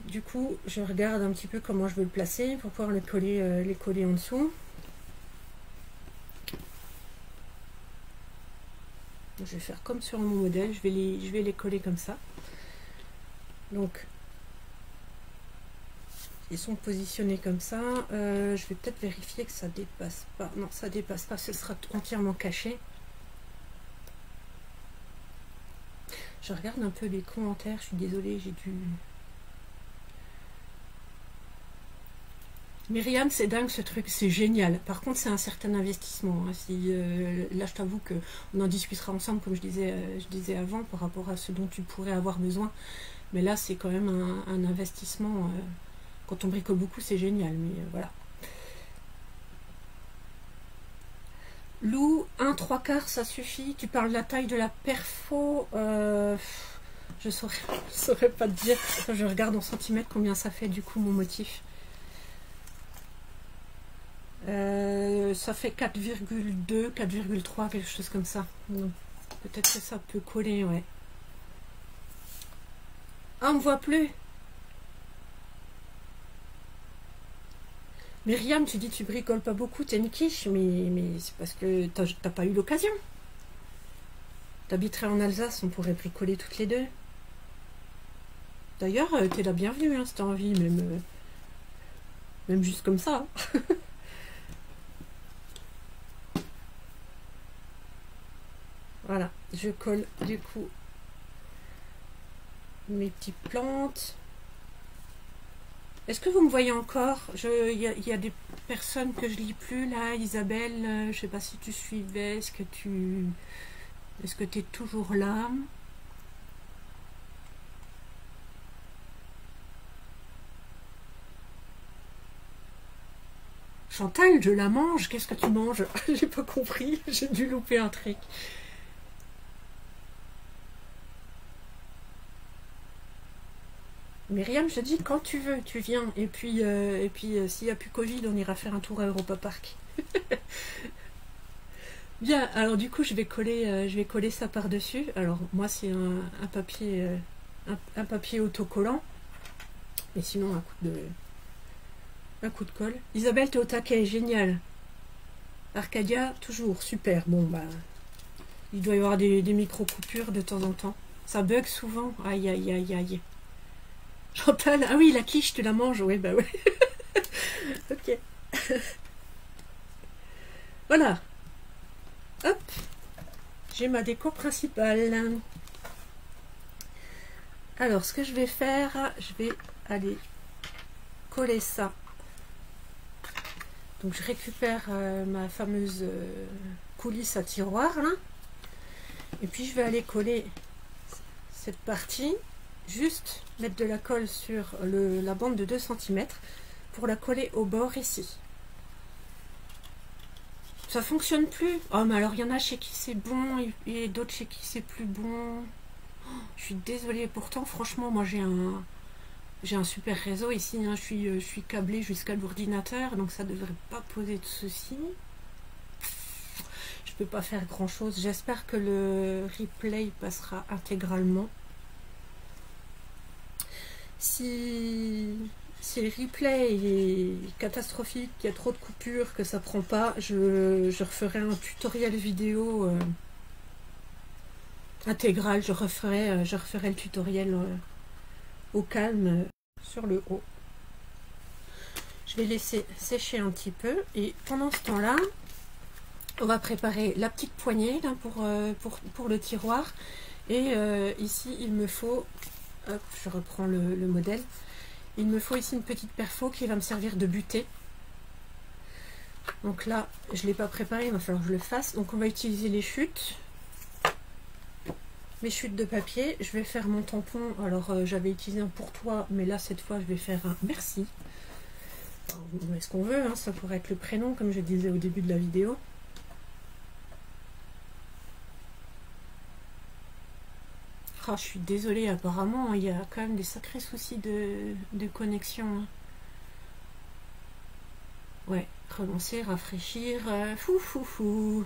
Du coup, je regarde un petit peu comment je veux le placer pour pouvoir les coller en dessous. Je vais faire comme sur mon modèle, je vais les coller comme ça. Donc, ils sont positionnés comme ça. Je vais peut-être vérifier que ça dépasse pas. Non, ça dépasse pas, ce sera entièrement caché. Je regarde un peu les commentaires, je suis désolée, j'ai dû... Myriam, c'est dingue ce truc, c'est génial. Par contre, c'est un certain investissement. Hein. Là, je t'avoue qu'on en discutera ensemble, comme je disais avant, par rapport à ce dont tu pourrais avoir besoin. Mais là, c'est quand même un investissement. Quand on bricole beaucoup, c'est génial. Mais voilà. Lou, 1/3/4, ça suffit. Tu parles de la taille de la perfo. Je saurais pas te dire. Attends, je regarde en centimètres combien ça fait du coup mon motif. Ça fait 4,2, 4,3, quelque chose comme ça. Peut-être que ça peut coller, ouais. Ah, on me voit plus. Myriam, tu dis tu bricoles pas beaucoup, t'es une quiche, mais c'est parce que t'as pas eu l'occasion. T'habiterais en Alsace, on pourrait bricoler toutes les deux. D'ailleurs, t'es la bienvenue, hein, si t'as envie, même juste comme ça. Voilà, je colle du coup mes petites plantes. Est-ce que vous me voyez encore? Il y a des personnes que je lis plus là. Isabelle, je sais pas si tu suivais. Est-ce que tu es toujours là? Chantal, je la mange. Qu'est-ce que tu manges? J'ai pas compris. J'ai dû louper un truc. Myriam, je te dis, quand tu veux, tu viens. Et puis s'il n'y a plus Covid, on ira faire un tour à Europa Park. Bien, alors du coup, je vais coller ça par-dessus. Alors, moi, c'est un papier autocollant. Mais sinon, un coup de colle. Isabelle, t'es au taquet, génial. Arcadia, toujours, super. Bon, bah, il doit y avoir des micro-coupures de temps en temps. Ça bug souvent. Aïe, aïe, aïe, aïe. Chantal, ah oui, la quiche, tu la manges, oui, bah oui. Ok. Voilà. Hop. J'ai ma déco principale. Alors, ce que je vais faire, je vais aller coller ça. Donc, je récupère ma fameuse coulisse à tiroir, là. Et puis, je vais aller coller cette partie. Juste mettre de la colle sur la bande de 2 cm pour la coller au bord ici. Ça fonctionne plus. Oh, mais alors il y en a chez qui c'est bon et d'autres chez qui c'est plus bon. Oh, je suis désolée. Pourtant, franchement, moi j'ai un super réseau ici. Hein. Je suis câblée jusqu'à l'ordinateur, donc ça devrait pas poser de soucis. Je peux pas faire grand chose. J'espère que le replay passera intégralement. Si le replay est catastrophique, qu'il y a trop de coupures, que ça prend pas, je referai un tutoriel vidéo intégral. Je referai le tutoriel au calme sur le haut. Je vais laisser sécher un petit peu et pendant ce temps-là, on va préparer la petite poignée là, pour le tiroir. Et ici, il me faut... Hop, je reprends le modèle. Il me faut ici une petite perfo qui va me servir de butée. Donc là, je ne l'ai pas préparé, il va falloir que je le fasse. Donc on va utiliser les chutes. Mes chutes de papier. Je vais faire mon tampon. Alors j'avais utilisé un pour toi, mais là cette fois je vais faire un merci. On met ce qu'on veut, hein, ça pourrait être le prénom comme je disais au début de la vidéo. Oh, je suis désolée, apparemment, il y a quand même des sacrés soucis de connexion. Ouais, relancer, rafraîchir, fou.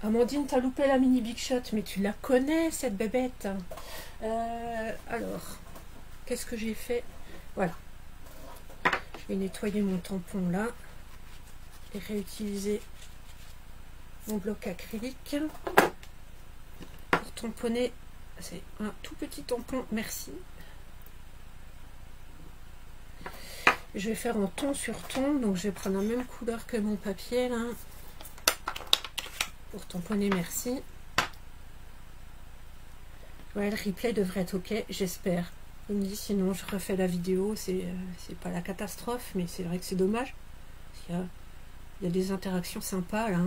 Amandine, t'as loupé la mini Big Shot, mais tu la connais, cette bébête. Alors, qu'est-ce que j'ai fait? Voilà. Je vais nettoyer mon tampon là et réutiliser mon bloc acrylique pour tamponner. C'est un tout petit tampon, merci. Je vais faire en ton sur ton, donc je vais prendre la même couleur que mon papier là pour tamponner, merci. Ouais, le replay devrait être ok, j'espère. On me dit sinon je refais la vidéo, c'est pas la catastrophe, mais c'est vrai que c'est dommage. Il y a des interactions sympas là.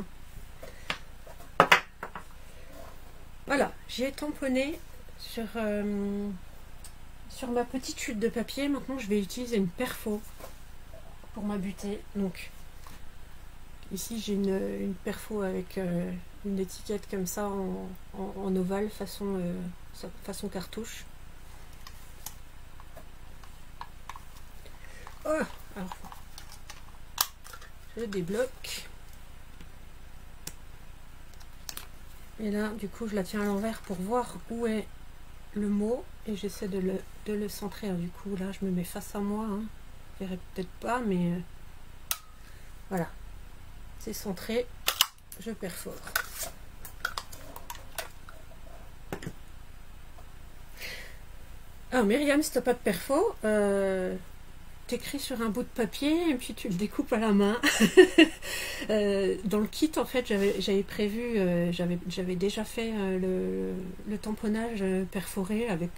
Voilà, j'ai tamponné sur ma petite chute de papier. Maintenant je vais utiliser une perfo pour ma butée. Donc ici j'ai une perfo avec une étiquette comme ça en ovale façon cartouche. Oh, alors, je débloque. Et là, du coup, je la tiens à l'envers pour voir où est le mot. Et j'essaie de le centrer. Du coup, là, je me mets face à moi. Hein. Je verrai peut-être pas, mais voilà. C'est centré. Je perfore. Alors, Myriam, si tu n'as pas de perfo, t'écris sur un bout de papier et puis tu le découpes à la main. Dans le kit, en fait, j'avais prévu, j'avais déjà fait le tamponnage perforé avec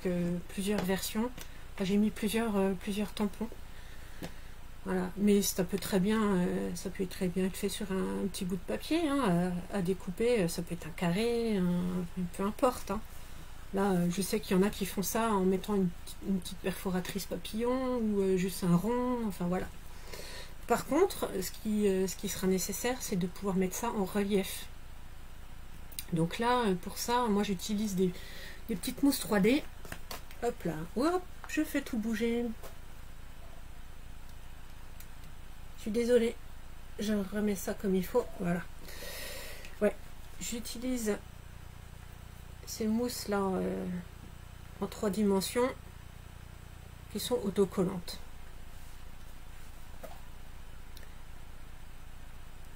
plusieurs versions. Enfin, j'ai mis plusieurs tampons. Voilà. Mais ça peut très bien être fait sur un petit bout de papier hein, à découper. Ça peut être un carré, peu importe. Hein. Là, je sais qu'il y en a qui font ça en mettant une petite perforatrice papillon ou juste un rond, enfin voilà. Par contre, ce qui sera nécessaire, c'est de pouvoir mettre ça en relief. Donc là, pour ça, moi j'utilise des petites mousses 3D. Hop là, hop, je fais tout bouger. Je suis désolée, je remets ça comme il faut, voilà. Ouais, j'utilise ces mousses là en 3 dimensions qui sont autocollantes.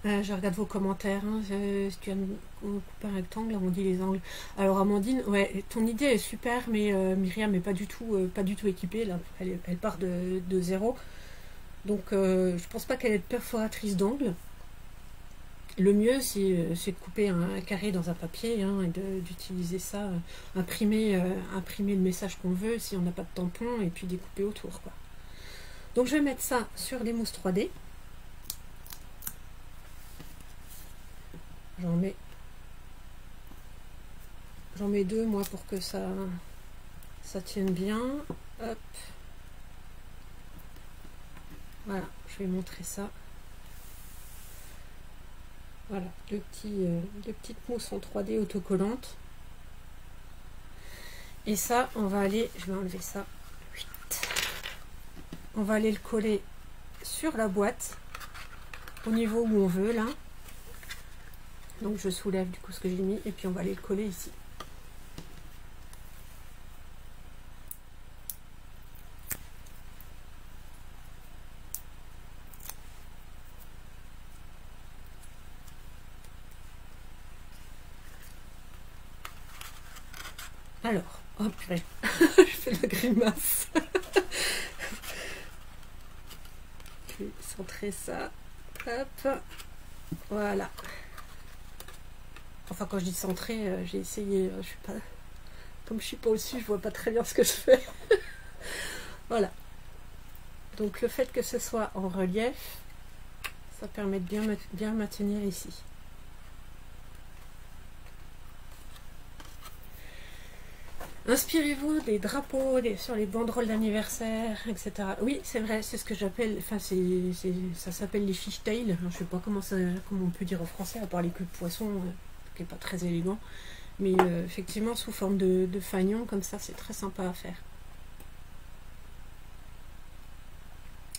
Je regarde vos commentaires. Hein, si tu as coupé un rectangle, arrondi les angles. Alors Amandine, ouais, ton idée est super, mais Myriam n'est pas du tout équipée. Là, elle part de zéro. Donc je pense pas qu'elle est perforatrice d'angle. Le mieux, c'est de couper un carré dans un papier hein, et d'utiliser ça, imprimer le message qu'on veut si on n'a pas de tampon et puis découper autour. Quoi. Donc je vais mettre ça sur les mousses 3D. J'en mets 2 moi pour que ça tienne bien. Hop. Voilà, je vais montrer ça. Voilà, deux petites mousses en 3D autocollantes. Et ça, on va aller, je vais enlever ça. On va aller le coller sur la boîte, au niveau où on veut, là. Donc je soulève du coup ce que j'ai mis, et puis on va aller le coller ici. Alors, hop, je fais la grimace. Je vais centrer ça. Hop, voilà. Enfin, quand je dis centrer, j'ai essayé. Je suis pas, comme je suis pas au-dessus, je vois pas très bien ce que je fais. Voilà. Donc le fait que ce soit en relief, ça permet de bien maintenir ici. Inspirez-vous des drapeaux sur les banderoles d'anniversaire, etc. Oui, c'est vrai, c'est ce que j'appelle, enfin, ça s'appelle les fishtails. Je sais pas comment on peut dire en français, à part les queues de poisson, qui n'est pas très élégant. Mais effectivement, sous forme de fanion, comme ça, c'est très sympa à faire.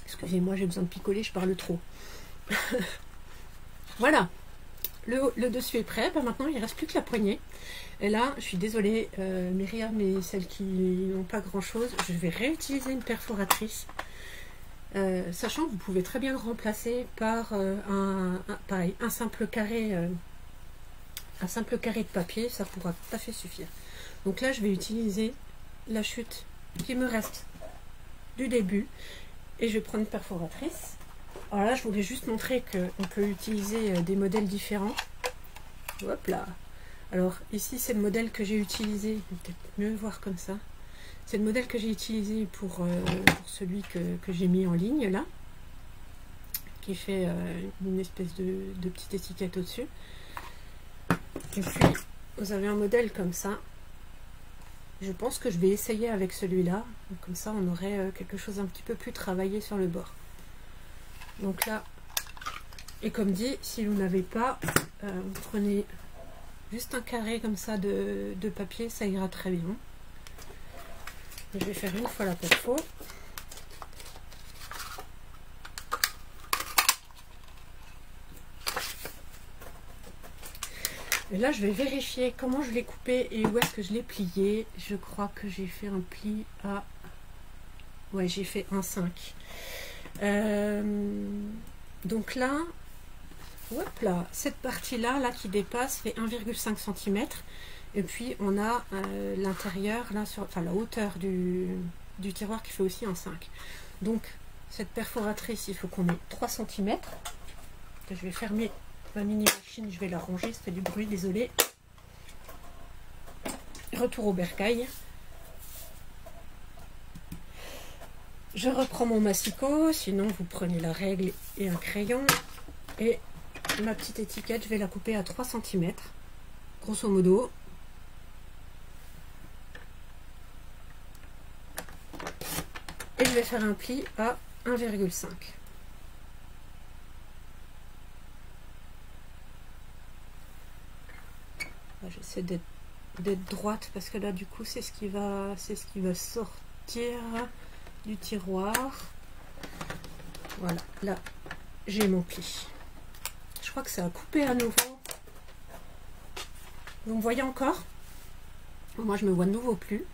Excusez-moi, j'ai besoin de picoler, je parle trop. Voilà, le dessus est prêt. Ben maintenant, il ne reste plus que la poignée. Et là, je suis désolée, Myriam et celles qui n'ont pas grand-chose, je vais réutiliser une perforatrice. Sachant que vous pouvez très bien le remplacer par pareil, un simple carré de papier, ça pourra tout à fait suffire. Donc là, je vais utiliser la chute qui me reste du début. Et je vais prendre une perforatrice. Alors là, je voulais juste montrer qu'on peut utiliser des modèles différents. Hop là. Alors ici, c'est le modèle que j'ai utilisé. Peut-être mieux voir comme ça. C'est le modèle que j'ai utilisé pour celui que j'ai mis en ligne là. Qui fait une espèce de petite étiquette au-dessus. Et puis, vous avez un modèle comme ça. Je pense que je vais essayer avec celui-là. Comme ça, on aurait quelque chose un petit peu plus travaillé sur le bord. Donc là, et comme dit, si vous n'avez pas, vous prenez juste un carré comme ça de papier, ça ira très bien. Je vais faire une fois la perfo. Et là, je vais vérifier comment je l'ai coupé et où est-ce que je l'ai plié. Je crois que j'ai fait un pli à... Ouais, j'ai fait un 5. Donc là, hop là, cette partie-là là, qui dépasse fait 1,5 cm. Et puis, on a l'intérieur, là, enfin la hauteur du tiroir qui fait aussi un 5. Donc, cette perforatrice, il faut qu'on ait 3 cm. Je vais fermer ma mini machine, je vais la ranger, ça fait du bruit, désolé. Retour au bercail. Je reprends mon massicot, sinon vous prenez la règle et un crayon. Et ma petite étiquette, je vais la couper à 3 cm, grosso modo. Et je vais faire un pli à 1,5. J'essaie d'être droite parce que là du coup c'est ce qui va sortir du tiroir. Voilà, là j'ai mon pli. Je crois que ça a coupé à nouveau. Vous me voyez encore? Moi je me vois de nouveau plus.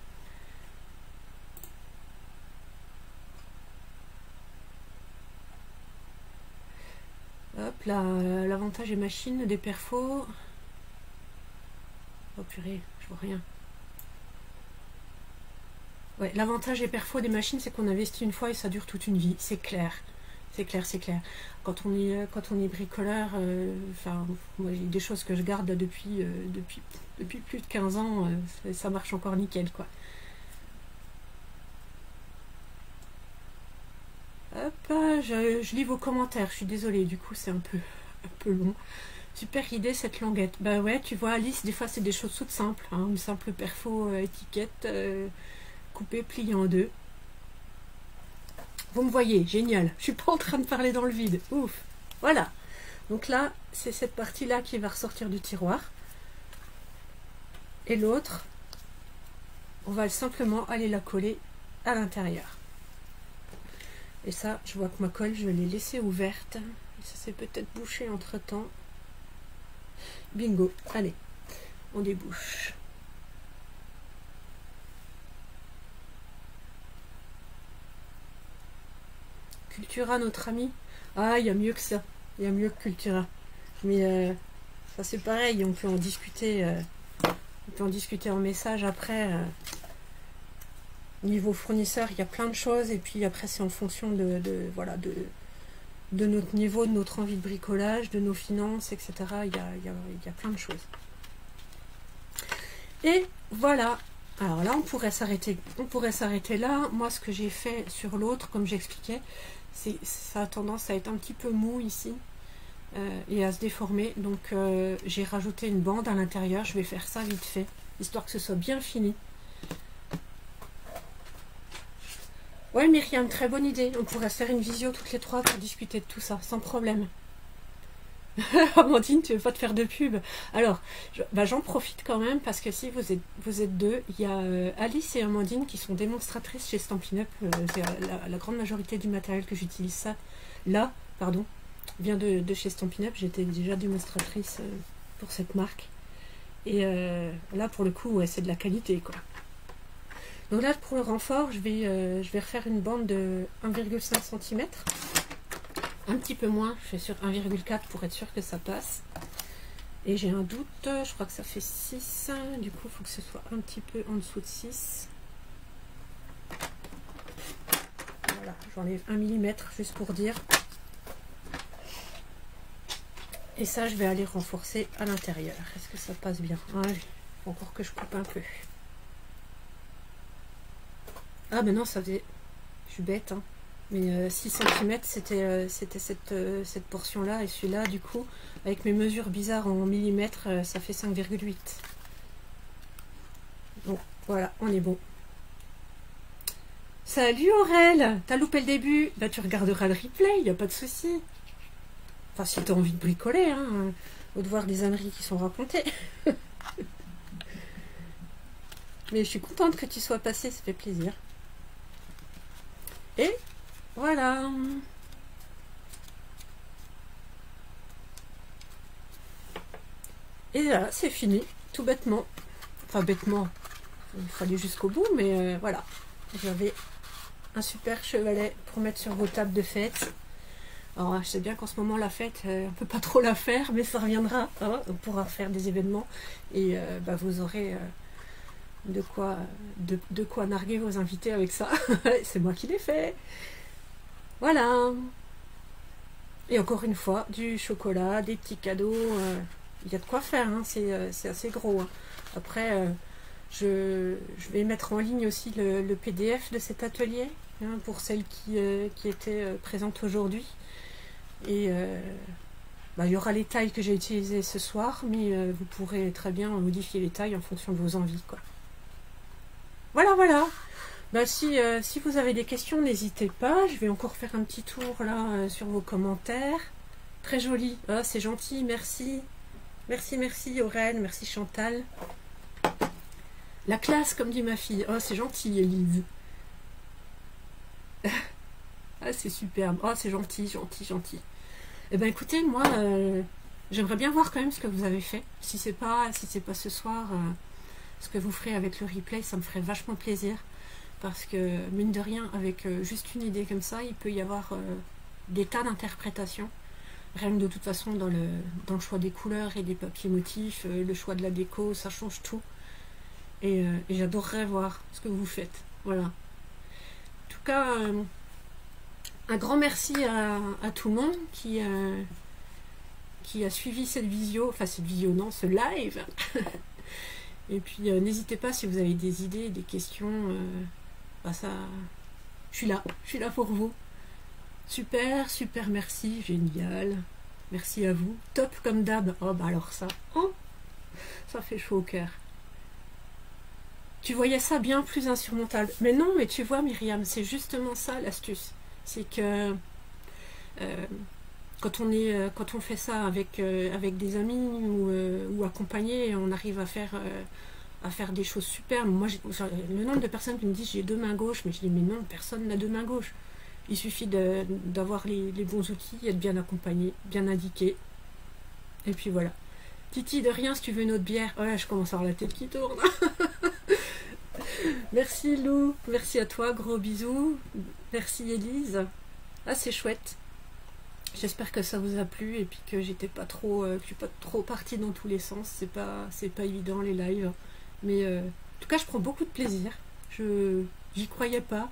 Hop là, l'avantage des machines, des perfos. Oh purée, je vois rien. Ouais, l'avantage des perfos des machines, c'est qu'on investit une fois et ça dure toute une vie. C'est clair. C'est clair, c'est clair. Quand on est bricoleur, enfin, moi j'ai des choses que je garde là, depuis plus de 15 ans, ça marche encore nickel, quoi. Hop, je lis vos commentaires, je suis désolée, du coup c'est un peu long. Super idée cette languette. Bah ouais, tu vois Alice, des fois c'est des choses toutes simples, hein, une simple perfo étiquette coupée, pliée en deux. Vous me voyez, génial. Je suis pas en train de parler dans le vide. Ouf. Voilà. Donc là, c'est cette partie-là qui va ressortir du tiroir. Et l'autre, on va simplement aller la coller à l'intérieur. Et ça, je vois que ma colle, je l'ai laissée ouverte. Et ça s'est peut-être bouché entre-temps. Bingo. Allez, on débouche. Cultura, notre ami. Ah, il y a mieux que ça. Il y a mieux que Cultura. Mais ça c'est pareil, on peut en discuter. On peut en discuter en message après. Niveau fournisseur, il y a plein de choses. Et puis après, c'est en fonction voilà, de notre niveau, de notre envie de bricolage, de nos finances, etc. Il y a plein de choses. Et voilà. Alors là, on pourrait s'arrêter là. Moi, ce que j'ai fait sur l'autre, comme j'expliquais, ça a tendance à être un petit peu mou ici et à se déformer. Donc, j'ai rajouté une bande à l'intérieur. Je vais faire ça vite fait, histoire que ce soit bien fini. Ouais, Myriam, très bonne idée. On pourrait se faire une visio toutes les trois pour discuter de tout ça, sans problème. Amandine, tu veux pas te faire de pub? Alors, j'en profite quand même parce que si vous êtes deux, il y a Alice et Amandine qui sont démonstratrices chez Stampin' Up. C'est la grande majorité du matériel que j'utilise vient de chez Stampin' Up. J'étais déjà démonstratrice pour cette marque. Et là, pour le coup, ouais, c'est de la qualité, quoi. Donc là, pour le renfort, je vais refaire une bande de 1,5 cm. Un petit peu moins, je fais sur 1,4 pour être sûr que ça passe. Et j'ai un doute, je crois que ça fait 6. Du coup, il faut que ce soit un petit peu en dessous de 6. Voilà, j'enlève 1 mm juste pour dire. Et ça, je vais aller renforcer à l'intérieur. Est-ce que ça passe bien? Allez, faut encore que je coupe un peu. Ah, ben non, ça faisait... Je suis bête, hein. Mais 6 cm, c'était cette portion-là. Et celui-là, du coup, avec mes mesures bizarres en millimètres, ça fait 5,8. Bon, voilà, on est bon. Salut Aurel! T'as loupé le début? Bah, tu regarderas le replay, il n'y a pas de souci. Enfin, si t'as envie de bricoler, hein, ou de voir des âneries qui sont racontées. Mais je suis contente que tu sois passée, ça fait plaisir. Et voilà. Et voilà, c'est fini, tout bêtement. Enfin, bêtement, il fallait jusqu'au bout, mais voilà. J'avais un super chevalet pour mettre sur vos tables de fête. Alors, je sais bien qu'en ce moment, la fête, on ne peut pas trop la faire, mais ça reviendra. Hein, on pourra faire des événements et vous aurez de quoi narguer vos invités avec ça. C'est moi qui l'ai fait. Voilà. Et encore une fois, du chocolat, des petits cadeaux. Il y a de quoi faire, hein, c'est assez gros. Hein. Après, je vais mettre en ligne aussi le PDF de cet atelier, hein, pour celles qui étaient présentes aujourd'hui. Et il y aura les tailles que j'ai utilisées ce soir, mais vous pourrez très bien modifier les tailles en fonction de vos envies, quoi. Voilà. Si vous avez des questions, n'hésitez pas. Je vais encore faire un petit tour là sur vos commentaires. Très joli. Ah, c'est gentil, merci. Merci Aurèle, merci Chantal. La classe, comme dit ma fille. Oh, c'est gentil, Élise. Ah, c'est superbe. Oh, c'est gentil. Eh ben écoutez, moi, j'aimerais bien voir quand même ce que vous avez fait. Si c'est pas ce soir, ce que vous ferez avec le replay, ça me ferait vachement plaisir. Parce que, mine de rien, avec juste une idée comme ça, il peut y avoir des tas d'interprétations. Rien que de toute façon, dans le choix des couleurs et des papiers motifs, le choix de la déco, ça change tout. Et j'adorerais voir ce que vous faites. Voilà. En tout cas, un grand merci à tout le monde qui a suivi cette vidéo, enfin cette vidéo non, ce live. Et puis n'hésitez pas si vous avez des idées, des questions, je suis là pour vous. Super merci, génial. Merci à vous. Top comme d'hab. Oh bah alors ça, ça fait chaud au cœur. Tu voyais ça bien plus insurmontable. Mais non, mais tu vois Myriam, c'est justement ça l'astuce. C'est que quand on fait ça avec des amis ou accompagnés, on arrive à faire des choses superbes. Moi, le nombre de personnes qui me disent j'ai deux mains gauches, mais je dis mais non, personne n'a deux mains gauches. Il suffit d'avoir les bons outils, être bien accompagné, bien indiqué. Et puis voilà. Titi, de rien si tu veux une autre bière. Ouais, je commence à avoir la tête qui tourne. Merci Lou, merci à toi, gros bisous. Merci Élise. Ah, c'est chouette. J'espère que ça vous a plu et puis que j'étais pas trop, que je suis pas trop partie dans tous les sens. C'est pas évident les lives, mais en tout cas je prends beaucoup de plaisir. J'y croyais pas.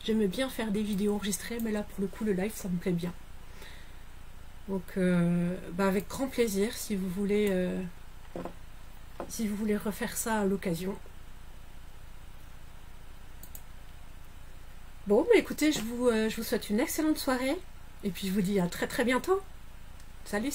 J'aimais bien faire des vidéos enregistrées, mais là pour le coup le live ça me plaît bien. Donc avec grand plaisir si vous voulez refaire ça à l'occasion. Bon, mais écoutez, je vous souhaite une excellente soirée et puis je vous dis à très bientôt. Salut